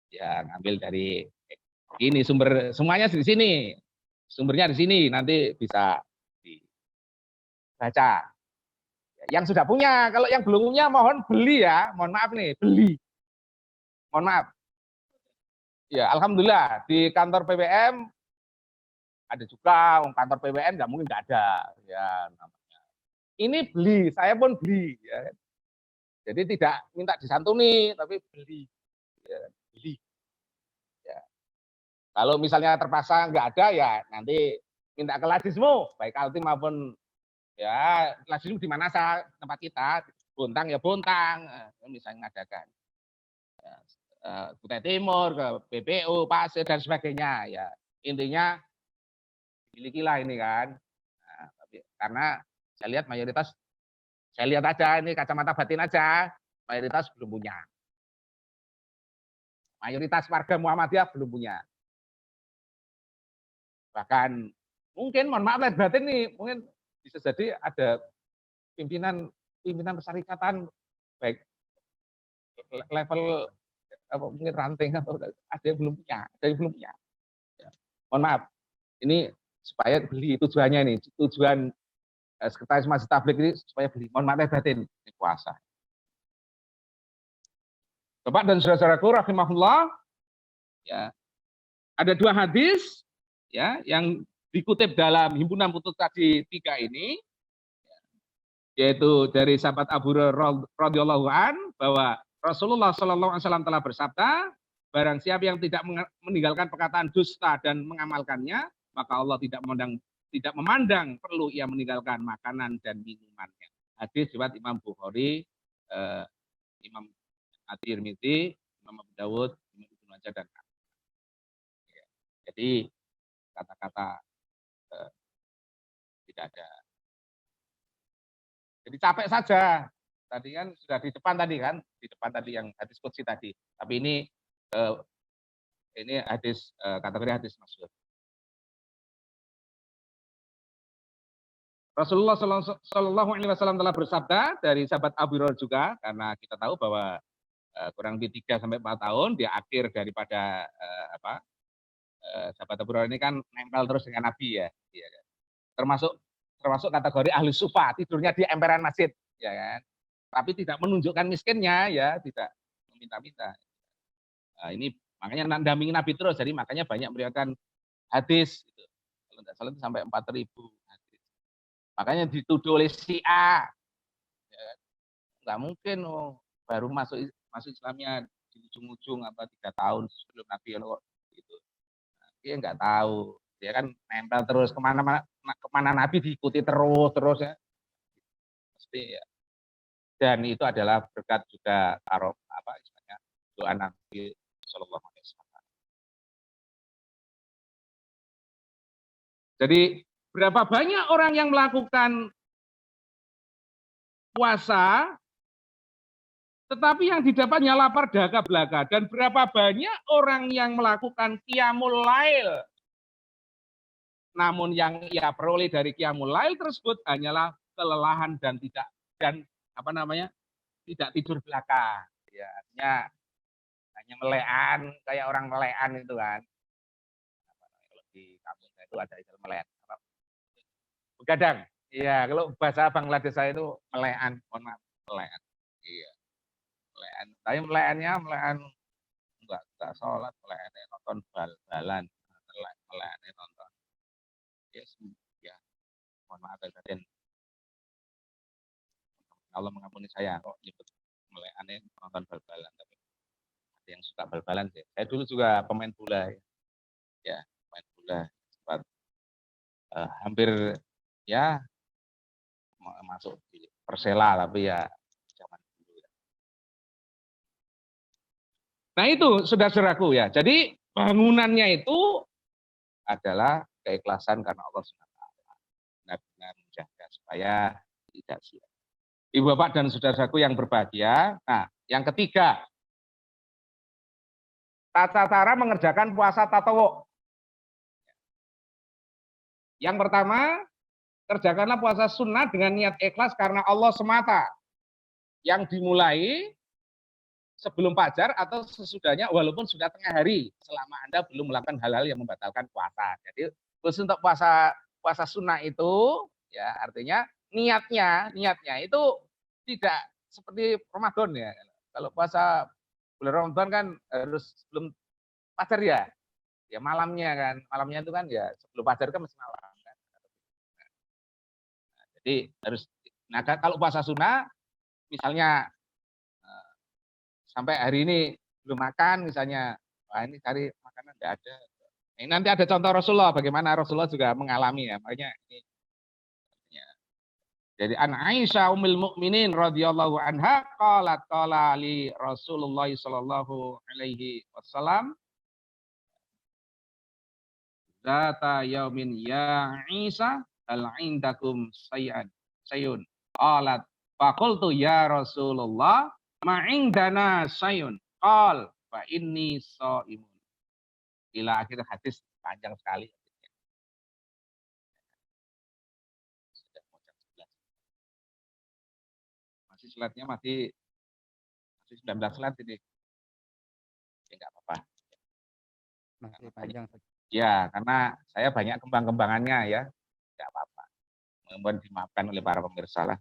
ya ngambil dari ini sumber semuanya di sini. Sumbernya di sini nanti bisa dibaca. Yang sudah punya, kalau yang belum punya mohon beli ya. Mohon maaf nih, beli. Mohon maaf. Ya, alhamdulillah di kantor PWM ada juga, kantor PWN nggak mungkin nggak ada. Ya, namanya. Ini beli, saya pun beli. Ya. Jadi tidak minta disantuni, tapi beli. Ya, beli. Ya. Kalau misalnya terpaksa nggak ada, ya nanti minta ke Ladismu, baik Altim maupun ya Ladismu di mana tempat kita, Bontang ya Bontang, misalnya ngadakan. Ya, Kutai Timur, ke BPU, Pasir dan sebagainya. Ya intinya milikilah ini kan. Nah, karena saya lihat mayoritas, saya lihat aja ini kacamata batin aja, mayoritas belum punya. Mayoritas warga Muhammadiyah belum punya. Bahkan mungkin mohon maaf lahir batin nih, mungkin bisa jadi ada pimpinan persyarikatan baik level apa mungkin ranting atau ada yang belum punya, ada yang belum punya. Ya. Mohon maaf, ini supaya beli tujuannya ini, tujuan Sekretaris Masjid Tabligh ini supaya beli. Mohon maaf lahir batin, ini puasa. Bapak dan saudara-saudaraku rahimahullah, ya ada dua hadis ya yang dikutip dalam himpunan putus tadi 3 ini, yaitu dari sahabat Abu Hurairah radhiyallahu an bahwa Rasulullah Shallallahu alaihi wasallam telah bersabda, barang siapa yang tidak meninggalkan perkataan dusta dan mengamalkannya, maka Allah tidak memandang perlu ia meninggalkan makanan dan minumannya. Hadis riwayat Imam Bukhari, Imam At-Tirmidzi, Imam Abu Dawud, Imam Ibnu Majah dan jadi kata-kata tidak ada. Jadi capek saja. Tadi kan sudah di depan tadi kan, di depan tadi yang hadis qudsi tadi. Tapi ini hadis kategori hadis masyhur. Rasulullah Shallallahu Alaihi Wasallam telah bersabda dari sahabat Abu Hurairah juga, karena kita tahu bahwa kurang lebih 3-4 tahun di akhir daripada sahabat Abu Hurairah ini kan nempel terus dengan Nabi ya, termasuk kategori ahli sufa, tidurnya di emperan masjid, ya kan. Tapi tidak menunjukkan miskinnya, ya, tidak meminta-minta. Nah, ini makanya mendampingi Nabi terus, jadi makanya banyak meriwayatkan hadis. Gitu. Kalau tidak salah itu sampai 4.000 hadis. Makanya dituduh oleh Syiah, ya, nggak mungkin baru masuk Islamnya di ujung-ujung 3 tahun sebelum Nabi gitu. Nah, dia nggak tahu, dia kan nempel terus kemana Nabi diikuti terus ya, pasti ya. Dan itu adalah berkat juga istilahnya doa Nabi Shallallahu Alaihi Wasallam. Jadi berapa banyak orang yang melakukan puasa, tetapi yang didapatnya lapar dahaga belaga, dan berapa banyak orang yang melakukan qiyamul lail, namun yang ia peroleh dari qiyamul lail tersebut hanyalah kelelahan dan tidak tidur belaka. Ya, artinya hanya melean, kayak orang melean itu kan. Kalau di kampung saya itu ada istilah melean. Begadang. Iya, kalau bahasa Bangladesh saya itu melean, melean. Iya. Melean. Tapi meleannya enggak sholat, meleannya nonton bal-balan, meleannya nonton. Ya, mohon maaf ya, Allah mengampuni saya kok nyebut meleannya nonton bal-balan, tapi ada yang suka bal-balan sih. Saya dulu juga pemain bola ya, pemain bola sempat hampir ya masuk di Persela, tapi ya zaman dulu ya. Nah itu saudara-saudaraku ya. Jadi bangunannya itu adalah keikhlasan karena Allah SWT. Benar-benar menjaga supaya tidak sia. Ibu bapak dan saudara-saudaraku yang berbahagia. Nah, yang ketiga, tata cara mengerjakan puasa tatawu. Yang pertama, kerjakanlah puasa sunnah dengan niat ikhlas karena Allah semata. Yang dimulai sebelum fajar atau sesudahnya walaupun sudah tengah hari, selama Anda belum melakukan hal-hal yang membatalkan puasa. Jadi khusus untuk puasa sunnah itu ya artinya niatnya itu tidak seperti Ramadan ya. Kalau puasa bulan Ramadan kan harus sebelum fajar ya. Ya malamnya kan. Malamnya itu kan ya sebelum fajar kan masih malam kan. Nah, jadi harus kalau puasa sunnah misalnya sampai hari ini belum makan misalnya, wah ini cari makanan enggak ada. Ini nanti ada contoh Rasulullah bagaimana Rasulullah juga mengalami ya. Makanya ini jadi an Aisyah ummul mukminin radhiyallahu anha qalat qala li Rasulullah sallallahu alaihi wasallam zata yaumin ya Isa hal indakum sayun qalat faqultu ya Rasulullah ma indana sayun qal fa inni shaimun ila akhir hadis panjang sekali. Slide-nya masih 19 slide ini. Ya enggak apa-apa. Masih panjang. Ya, karena saya banyak kembang-kembangannya ya. Enggak apa-apa. Mohon dimaafkan oleh para pemirsa lah.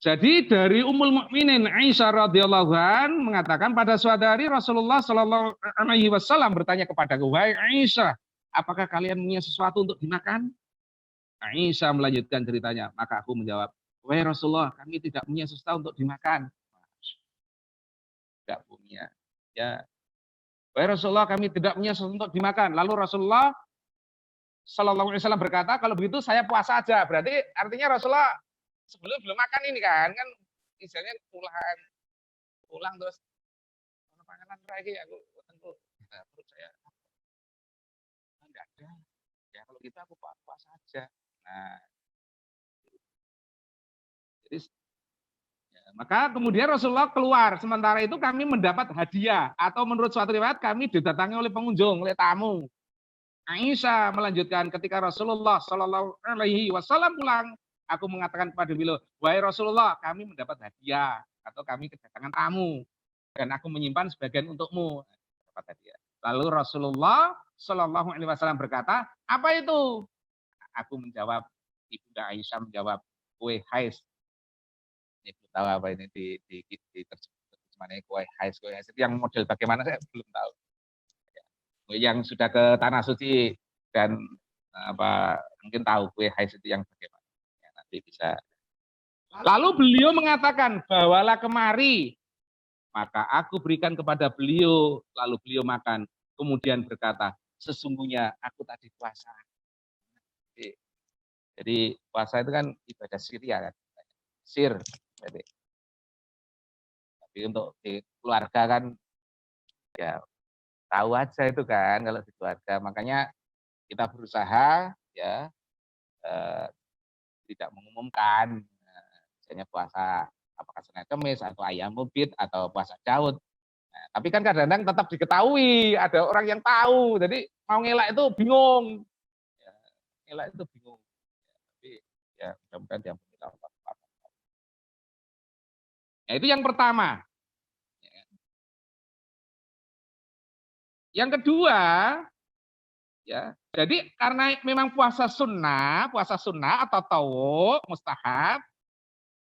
Jadi dari Ummul Mukminin Aisyah radhiyallahu an mengatakan pada suatu hari Rasulullah sallallahu alaihi wasallam bertanya kepadaku, "Wahai Aisyah, apakah kalian punya sesuatu untuk dimakan?" Aisyah melanjutkan ceritanya, maka aku menjawab, "Wahai Rasulullah, kami tidak punya sesuatu untuk dimakan." Tidak punya. Ya. Wahai Rasulullah, kami tidak punya sesuatu untuk dimakan. Lalu Rasulullah Shallallahu Alaihi Wasallam berkata, kalau begitu saya puasa aja. Berarti artinya Rasulullah sebelum belum makan ini kan misalnya pulang terus makanan lagi aku tentu perut saya enggak ada. Ya kalau gitu aku puasa aja. Nah, jadi, ya, maka kemudian Rasulullah keluar. Sementara itu kami mendapat hadiah atau menurut suatu riwayat kami didatangi oleh pengunjung, oleh tamu. Aisyah melanjutkan ketika Rasulullah Shallallahu Alaihi Wasallam pulang, aku mengatakan kepada beliau, wahai Rasulullah, kami mendapat hadiah atau kami kedatangan tamu dan aku menyimpan sebagian untukmu. Dapat hadiah. Lalu Rasulullah Shallallahu Alaihi Wasallam berkata, apa itu? Aku menjawab, Ibunda Aisyah menjawab, kue hais. Ini belum tahu apa ini di terjemahannya kue hais itu yang model bagaimana saya belum tahu. Yang sudah ke tanah suci dan apa mungkin tahu kue hais itu yang bagaimana. Ya, nanti bisa. Lalu beliau mengatakan, bawalah kemari. Maka aku berikan kepada beliau, lalu beliau makan. Kemudian berkata, sesungguhnya aku tadi puasa. Jadi puasa itu kan ibadah Syria kan. Sir. Tapi untuk di keluarga kan ya tahu aja itu kan kalau di keluarga. Makanya kita berusaha ya tidak mengumumkan misalnya puasa apakah Senin Kemis atau ayam mubit atau puasa Daud. Nah, tapi kan kadang-kadang tetap diketahui ada orang yang tahu. Jadi mau ngelak itu bingung. Ya, ngelak itu bingung. Ya, tapi ya mudah-mudahan dia punya Allah. Nah, itu yang pertama. Yang kedua, ya, jadi karena memang puasa sunnah atau tawuk, mustahab,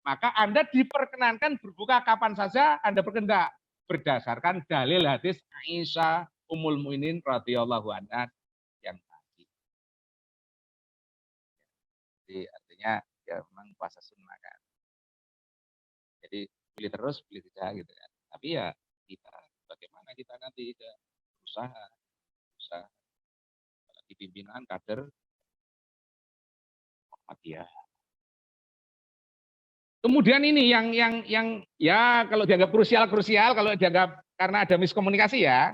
maka Anda diperkenankan berbuka kapan saja Anda berkehendak berdasarkan dalil hadis Aisyah Ummul Mukminin radhiyallahu anha yang tadi. Jadi artinya ya memang puasa sunnah kan. Jadi pilih terus, pilih tidak gitu kan. Tapi ya kita bagaimana kita nanti berusaha di pimpinan kader Muhammadiyah. Kemudian ini yang ya kalau dianggap krusial kalau dianggap karena ada miskomunikasi ya.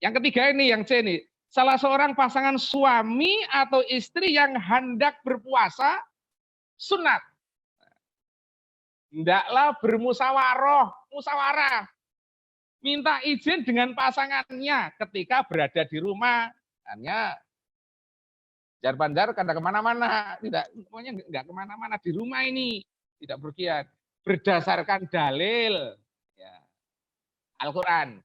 Yang ketiga ini yang C ini, salah seorang pasangan suami atau istri yang hendak berpuasa sunat. Hendaklah musyawarah. Minta izin dengan pasangannya ketika berada di rumah. Hanya jar-banjar kada kemana-mana, tidak, pokoknya nggak kemana-mana di rumah ini. Tidak bergiat berdasarkan dalil ya, Al-Qur'an.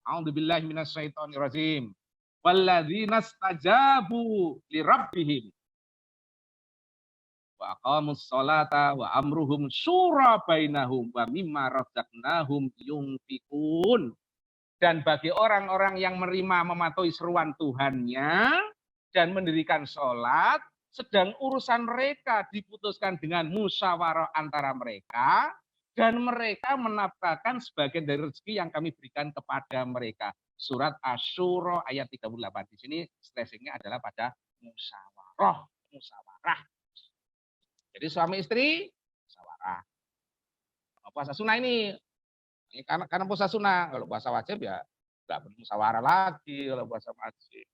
A'udzubillahi minasyaitonirrajim. Walladzina stajabu lirabbihim wa aqamus sholata wa amruhum syura bainahum wa mimma razaqnahum yunfikun. Dan bagi orang-orang yang mematuhi seruan Tuhannya dan mendirikan sholat, sedang urusan mereka diputuskan dengan musyawarah antara mereka, dan mereka menafkahkan sebagian dari rezeki yang kami berikan kepada mereka. Surat Asy-Syura ayat 38. Di sini stressingnya adalah pada musyawarah. Jadi suami istri musyawarah. Puasa sunnah ini karena puasa sunnah. Kalau puasa wajib ya nggak perlu musyawarah lagi kalau puasa wajib.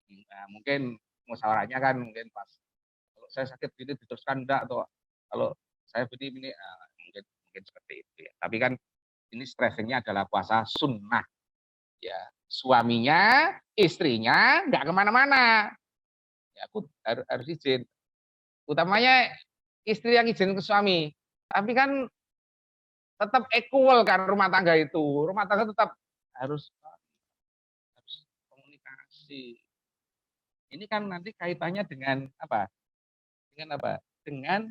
Nah, mungkin musyawarahnya kan mungkin pas kalau saya sakit gini diteruskan enggak, atau kalau saya begini mungkin seperti itu ya. Tapi kan ini stressingnya adalah puasa sunnah ya, suaminya istrinya nggak kemana-mana ya, aku harus izin, utamanya istri yang izin ke suami, tapi kan tetap equal kan rumah tangga tetap harus komunikasi. Ini kan nanti kaitannya dengan apa? Dengan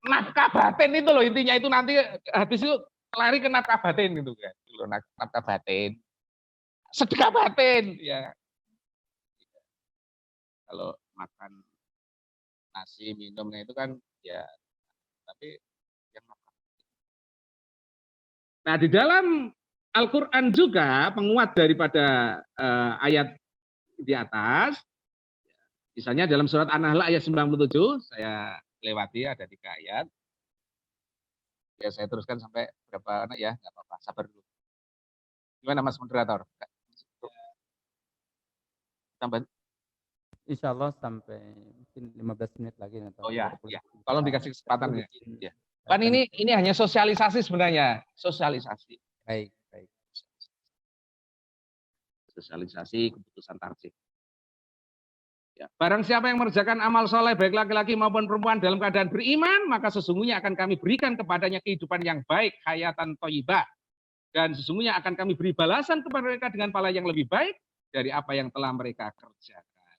nafkah batin itu loh intinya, itu nanti habis itu lari ke nafkah batin gitu kan. Nafkah batin. Sedekah batin ya. Kalau makan nasi minumnya itu kan ya, tapi yang nafkah. Nah, di dalam Al-Qur'an juga penguat daripada ayat di atas. Misalnya dalam surat An-Nahl ayat 97, saya lewati ada 3 ayat. Ya saya teruskan sampai berapa anak ya, nggak apa-apa, sabar dulu. Gimana Mas moderator? Tambah. Insya Allah sampai mungkin 15 menit lagi. Oh ya, ya. Tolong dikasih kesempatan ya. Kan ini hanya sosialisasi sebenarnya, sosialisasi. Baik. sosialisasi keputusan tarjih. Ya, barang siapa yang mengerjakan amal soleh baik laki-laki maupun perempuan dalam keadaan beriman, maka sesungguhnya akan kami berikan kepadanya kehidupan yang baik, hayatan thayyibah, dan sesungguhnya akan kami beri balasan kepada mereka dengan pahala yang lebih baik dari apa yang telah mereka kerjakan,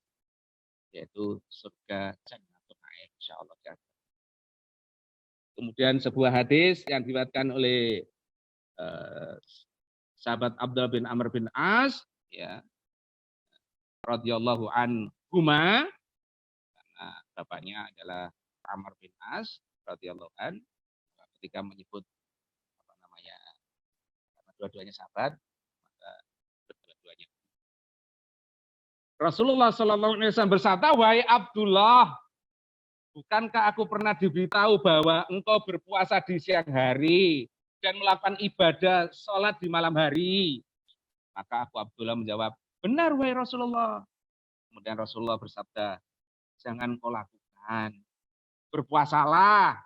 yaitu surga Jannatul Na'im, insyaallah. Kemudian sebuah hadis yang diriwayatkan oleh sahabat Abdullah bin Amr bin As, ya, radhiyallahu anhuma, karena bapaknya adalah Amr bin As radhiyallahu an, ketika menyebut apa namanya, karena dua-duanya sahabat, maka kedua-duanya. Rasulullah Shallallahu Alaihi Wasallam bersabda, wahai Abdullah, bukankah aku pernah diberitahu bahwa engkau berpuasa di siang hari dan melakukan ibadah sholat di malam hari? Maka aku Abdullah menjawab, benar wahai Rasulullah. Kemudian Rasulullah bersabda, jangan kau lakukan. Berpuasalah,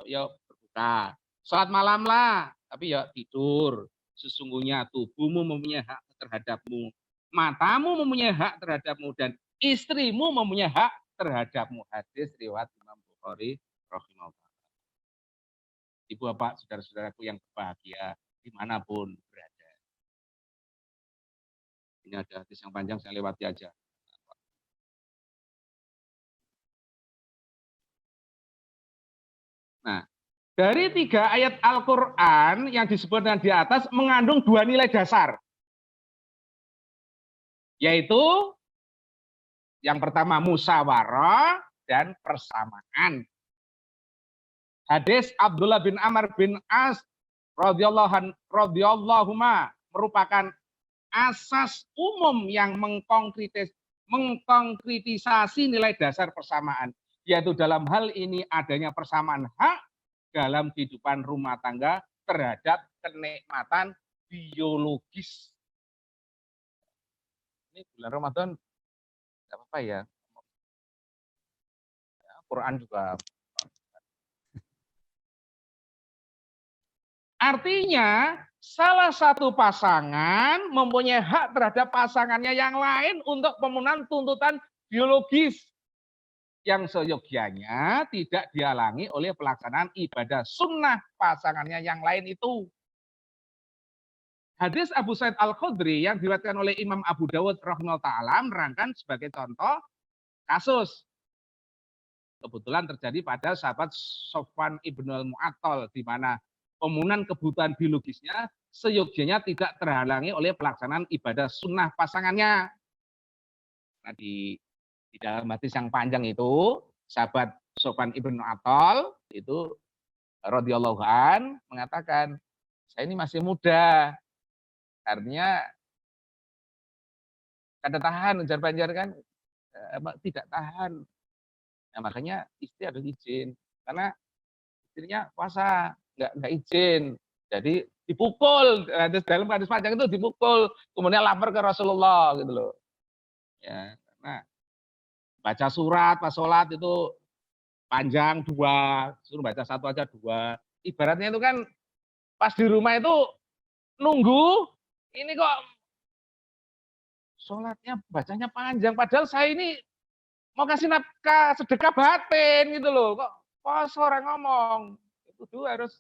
ya berbuka. Sholat malam lah, tapi ya tidur. Sesungguhnya tubuhmu mempunyai hak terhadapmu. Matamu mempunyai hak terhadapmu. Dan istrimu mempunyai hak terhadapmu. Hadis riwayat Imam Bukhari rahimahullah. Ibu bapak, saudara-saudaraku yang berbahagia dimanapun berada. Ini ada hadis yang panjang, saya lewati aja. Nah, dari 3 ayat Al-Quran yang disebutkan di atas mengandung 2 nilai dasar. Yaitu yang pertama musyawarah dan persamaan. Hadis Abdullah bin Amr bin As radhiyallahu merupakan asas umum yang mengkonkretisasi nilai dasar persamaan, yaitu dalam hal ini adanya persamaan hak dalam kehidupan rumah tangga terhadap kenikmatan biologis. Ini bulan Ramadan tidak apa-apa ya. Quran juga. Artinya salah satu pasangan mempunyai hak terhadap pasangannya yang lain untuk pemenuhan tuntutan biologis yang seyogianya tidak dihalangi oleh pelaksanaan ibadah sunnah pasangannya yang lain itu. Hadis Abu Sa'id Al-Khudri yang diriwayatkan oleh Imam Abu Dawud rahimahullah ta'ala menerangkan sebagai contoh kasus. Kebetulan terjadi pada sahabat Sofwan ibn al-Mu'attal, di mana pemenuhan kebutuhan biologisnya seyogianya tidak terhalangi oleh pelaksanaan ibadah sunnah pasangannya. Nah, di dalam hadis yang panjang itu, sahabat Sofwan ibn al-Mu'attal itu radhiyallahu an mengatakan, saya ini masih muda, artinya kada tahan ujar panjar kan, tidak tahan. Nah, makanya istri harus izin, karena istrinya puasa, nggak izin. Jadi dipukul, dalam hadis panjang itu dipukul, kemudian lapor ke Rasulullah gitu loh. Ya, karena baca surat pas sholat itu panjang 2, suruh baca 1 aja 2. Ibaratnya itu kan pas di rumah itu nunggu, ini kok sholatnya bacanya panjang, padahal saya ini mau kasih nafkah sedekah batin gitu loh, kok pas orang ngomong, itu dulu harus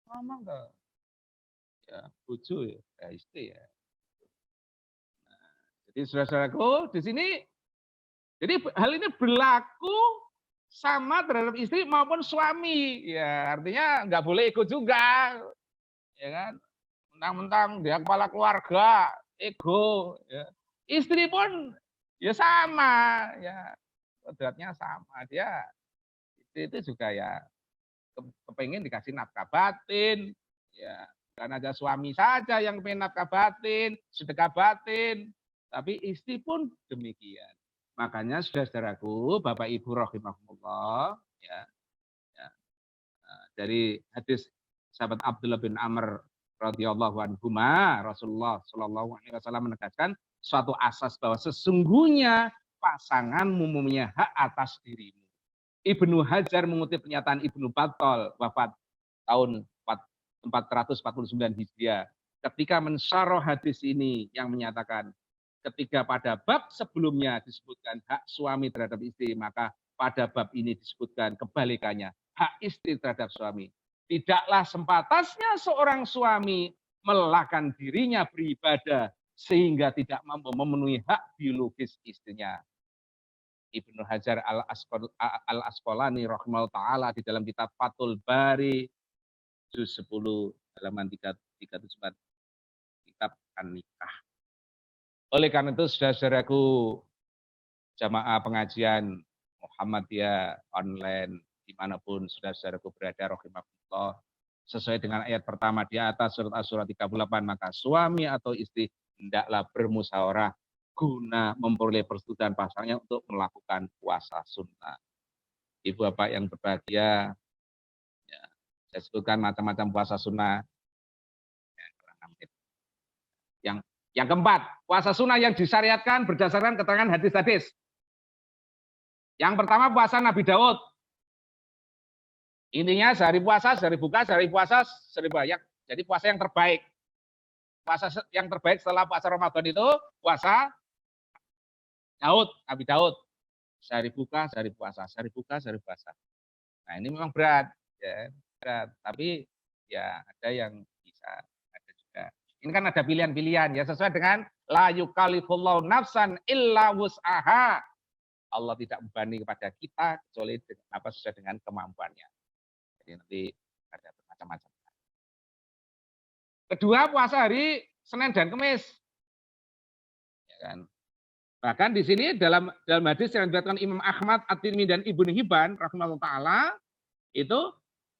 ngomong ke ya bojo ya, istri ya. Nah, jadi saudara-saudaraku di sini, jadi hal ini berlaku sama terhadap istri maupun suami, ya artinya nggak boleh ikut juga, ya kan? Mentang-mentang dia kepala keluarga, ego, ya. Istri pun ya sama, ya kodratnya sama, dia itu juga ya kepengen dikasih nafkah batin, ya bukan aja suami saja yang pengen nafkah batin, sedekah batin, tapi istri pun demikian. Makanya saudara-saudaraku, Bapak Ibu rahimahumullah, ya, dari hadis sahabat Abdullah bin Amr radhiyallahu anhuma, Rasulullah Shallallahu alaihi wasallam menegaskan suatu asas bahwa sesungguhnya pasanganmu mempunyai hak atas dirimu. Ibnu Hajar mengutip pernyataan Ibnu Battal wafat tahun 449 Hijriah. ketika mensyarah hadis ini yang menyatakan ketika pada bab sebelumnya disebutkan hak suami terhadap istri, maka pada bab ini disebutkan kebalikannya, hak istri terhadap suami. Tidaklah sempatasnya seorang suami melelahkan dirinya beribadah sehingga tidak mampu memenuhi hak biologis istrinya. Ibnu Hajar al-Asqalani rahimahullah ta'ala di dalam kitab Fathul Bari juz 10 halaman 374 kitab An-Nikah. Oleh karena itu saudara-saudaraku jamaah pengajian Muhammadiyah online dimanapun saudara-saudaraku berada rahimahullah, sesuai dengan ayat pertama di atas surat Asy-Syura 38, maka suami atau istri hendaklah bermusyawarah guna memperoleh persetujuan pasangannya untuk melakukan puasa sunnah. Ibu bapak yang berbahagia, ya, saya sebutkan macam-macam puasa sunnah. Yang keempat, puasa sunnah yang disyariatkan berdasarkan keterangan hadis-hadis. Yang pertama puasa Nabi Daud. Intinya sehari puasa, sehari buka, sehari puasa, sehari banyak. Jadi puasa yang terbaik. Puasa yang terbaik setelah puasa Ramadan itu puasa Daud, Nabi Daud. Sehari buka, sehari puasa, sehari buka, sehari puasa. Nah ini memang berat, ya, berat. Tapi ya ada yang bisa, ada juga. Ini kan ada pilihan-pilihan ya sesuai dengan la yukallifullahu nafsan illa wus'aha. Allah tidak membebani kepada kita kecuali apa sesuai dengan kemampuannya. Jadi nanti ada macam-macam. Kedua puasa hari Senin dan Kamis. Ya kan? Bahkan di sini dalam hadis yang diriwayatkan Imam Ahmad, At-Tirmidzi dan Ibnu Hibban rahimahullah taala itu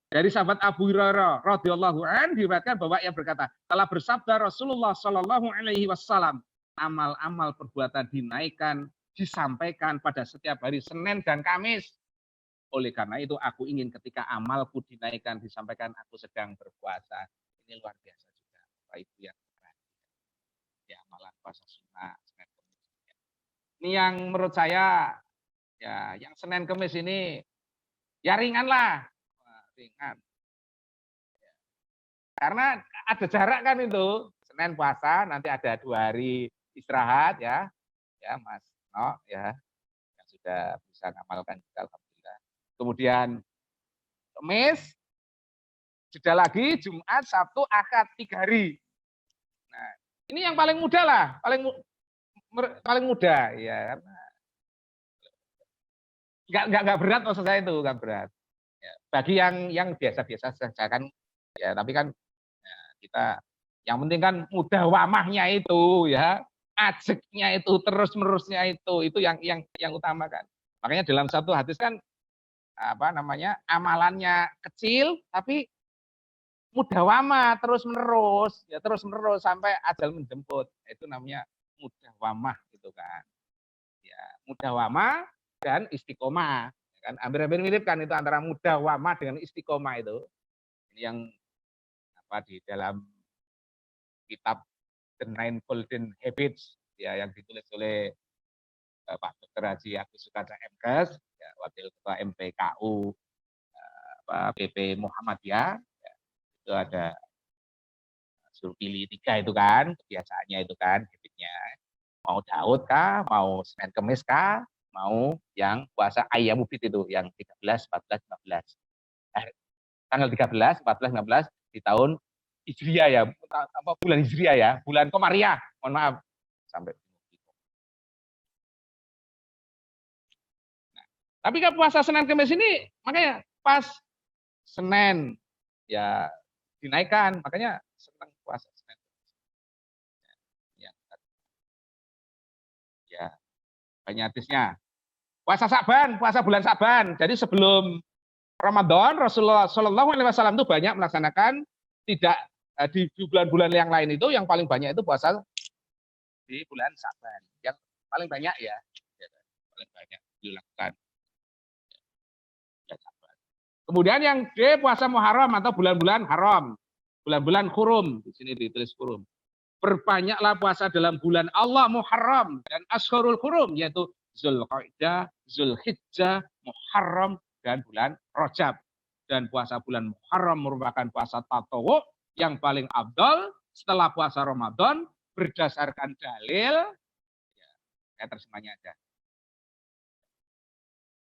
dari sahabat Abu Hurairah radhiyallahu an diriwayatkan bahwa ia berkata, telah bersabda Rasulullah sallallahu alaihi wasallam, amal-amal perbuatan dinaikkan, disampaikan pada setiap hari Senin dan Kamis. Oleh karena itu aku ingin ketika amalku dinaikkan, disampaikan aku sedang berpuasa. Ini luar biasa juga, Bapak Ibu yang ya amalan puasa sunnah. Ini yang menurut saya ya yang Senin Kamis ini ya ringan lah. Ringan. Karena ada jarak kan itu. Senin puasa, nanti ada 2 hari istirahat ya. Ya Mas No ya. Yang sudah bisa ngamalkan kita alhamdulillah. Kemudian Kamis, jeda lagi Jumat, Sabtu, Ahad 3 hari. Nah, ini yang paling mudah lah, paling mudah ya karena nggak berat maksud saya itu nggak berat. Ya, bagi yang biasa-biasa saja kan ya tapi kan ya, kita yang penting kan mudah wamahnya itu ya ajeknya itu terus menerusnya itu yang utama kan. Makanya dalam satu hadis kan apa namanya amalannya kecil tapi mudah wamah terus menerus sampai ajal menjemput. Itu namanya mudah wamah gitu kan. Ya, mudah wamah dan istiqomah. Kan hampir-hampir mirip kan itu antara mudah wamah dengan istiqomah itu. Ini yang apa di dalam kitab The 9 Golden Habits ya yang ditulis oleh Pak Dr. Haji Agus Sukada MKes, ya, Wakil Ketua MPKU PP Muhammadiyah, ya, itu ada suruh pilih 3 itu kan, kebiasaannya itu kan, habitnya. Mau Daud kah, mau Senin Kemis kah, mau yang puasa Ayyamul Bid itu, yang 13, 14, 15. Tanggal 13, 14, 15 di tahun Hijriah ya, apa bulan Hijriah ya, bulan Komariah, mohon maaf. Sampai nah, tapi kan puasa Senin Kemis ini makanya pas Senin ya dinaikkan, makanya senang puasa Senin. Ya, banyak hadisnya. Puasa Sa'ban, puasa bulan Sa'ban. Jadi sebelum Ramadan, Rasulullah Shallallahu Alaihi Wasallam itu banyak melaksanakan tidak di bulan-bulan yang lain itu yang paling banyak itu puasa di bulan Sa'ban. Yang paling banyak ya paling banyak dilakukan. Kemudian yang D puasa Muharram atau bulan-bulan haram, bulan-bulan hurum, di sini ditulis hurum. Berbanyaklah puasa dalam bulan Allah Muharram dan Ashhurul Hurum yaitu Zulqa'dah, Zulhijjah, Muharram dan bulan Rajab. Dan puasa bulan Muharram merupakan puasa tatawwu yang paling afdal setelah puasa Ramadan berdasarkan dalil, ya, saya terjemahnya aja.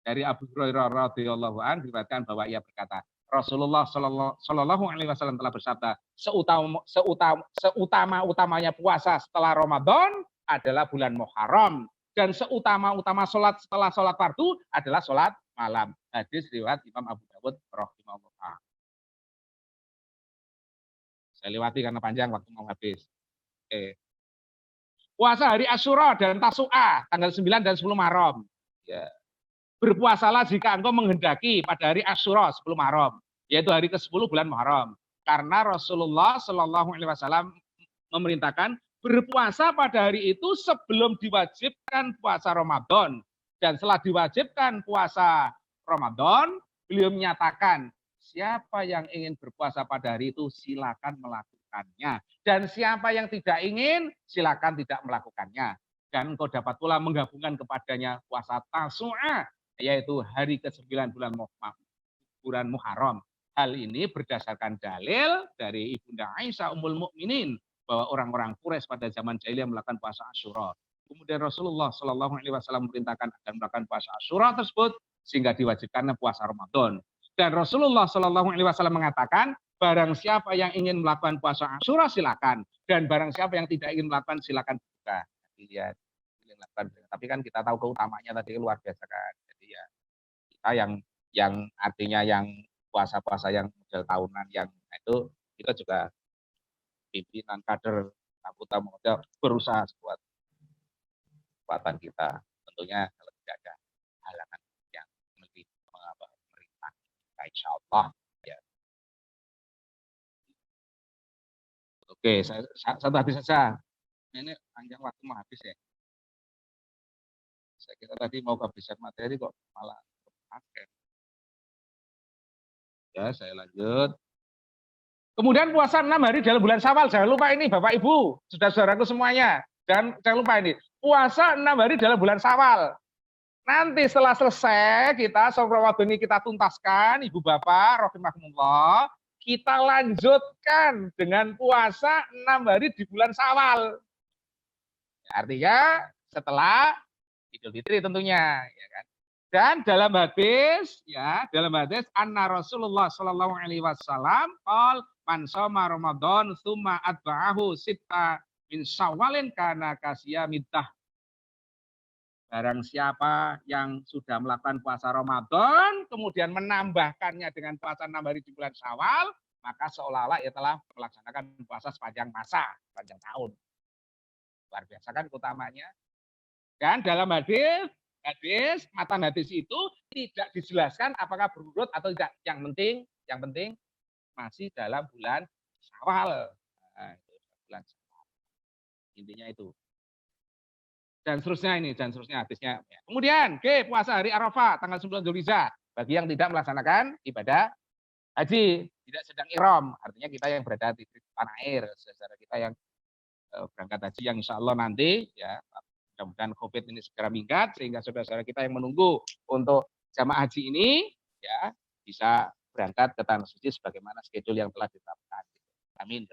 Dari Abu Hurairah radhiyallahu anhu diriwayatkan bahwa ia berkata, Rasulullah Shallallahu alaihi wasallam telah bersabda, seutama-utamanya puasa setelah Ramadan adalah bulan Muharram, dan seutama-utama sholat setelah sholat fardu adalah sholat malam. Hadis riwayat Imam Abu Dawud rahimahullah. Saya lewati karena panjang, waktu mau habis. Puasa hari Asyura dan Tasu'a tanggal 9 dan 10 Muharram. Ya. Berpuasalah jika engkau menghendaki pada hari Asyura 10 Muharram, yaitu hari ke-10 bulan Muharram. Karena Rasulullah Shallallahu alaihi wasallam memerintahkan berpuasa pada hari itu sebelum diwajibkan puasa Ramadan. Dan setelah diwajibkan puasa Ramadan, beliau menyatakan, siapa yang ingin berpuasa pada hari itu silakan melakukannya. Dan siapa yang tidak ingin, silakan tidak melakukannya. Dan engkau dapat pula menggabungkan kepadanya puasa Tasu'a, yaitu hari ke-9 bulan Muharram. Hal ini berdasarkan dalil dari Ibunda Aisyah Ummul Mukminin bahwa orang-orang Quraisy pada zaman jahiliyah melakukan puasa Asyura. Kemudian Rasulullah Shallallahu alaihi wasallam memerintahkan agar melakukan puasa Asyura tersebut sehingga diwajibkannya puasa Ramadan. Dan Rasulullah Shallallahu alaihi wasallam mengatakan, barang siapa yang ingin melakukan puasa Asyura silakan, dan barang siapa yang tidak ingin melakukan silakan buka. Lihat, tapi kan kita tahu keutamanya tadi luar biasa kan. Jadi ya kita yang artinya yang puasa-puasa yang model tahunan yang itu kita juga pimpinan kader anggota model berusaha sekuat kekuatan kita. Tentunya kalau tidak ada halangan yang lebih pemerintah, insya Allah. Ya. Oke, satu habis saja. Ini panjang waktu mau habis ya. Saya kira tadi mau kehabisan materi kok malah pakai. Ya, saya lanjut. Kemudian puasa 6 hari dalam bulan Syawal. Jangan lupa ini Bapak Ibu, saudara-saudaraku semuanya. Dan jangan lupa ini, puasa 6 hari dalam bulan Syawal. Nanti setelah selesai kita sholat Ramadan ini kita tuntaskan, Ibu Bapak, rahimahumullah, kita lanjutkan dengan puasa 6 hari di bulan Syawal. Artinya setelah Idul Fitri tentunya, ya kan. Dan dalam hadis anna Rasulullah Shallallahu alaihi wasallam qol man shoma Ramadan tsumma atba'ahu sitta min Syawalin kana kasiyamidah. Barang siapa yang sudah melakukan puasa Ramadan kemudian menambahkannya dengan puasa 6 hari di bulan Syawal, maka seolah-olah ia telah melaksanakan puasa sepanjang masa, sepanjang tahun. Luar biasa kan utamanya. Dan dalam matan hadis itu tidak dijelaskan apakah berurut atau tidak. Yang penting masih dalam bulan Syawal. Nah, bulan Syawal. Intinya itu. Dan seterusnya hadisnya. Kemudian, puasa hari Arafah tanggal 9 Dzulhijjah bagi yang tidak melaksanakan ibadah haji, tidak sedang ihram, artinya kita yang berada di tanah air, saudara kita yang berangkat haji yang insya Allah nanti ya. Mudah-mudahan COVID ini segera minggat sehingga saudara-saudara kita yang menunggu untuk jamaah haji ini ya bisa berangkat ke tanah suci sebagaimana schedule yang telah ditetapkan. Amin.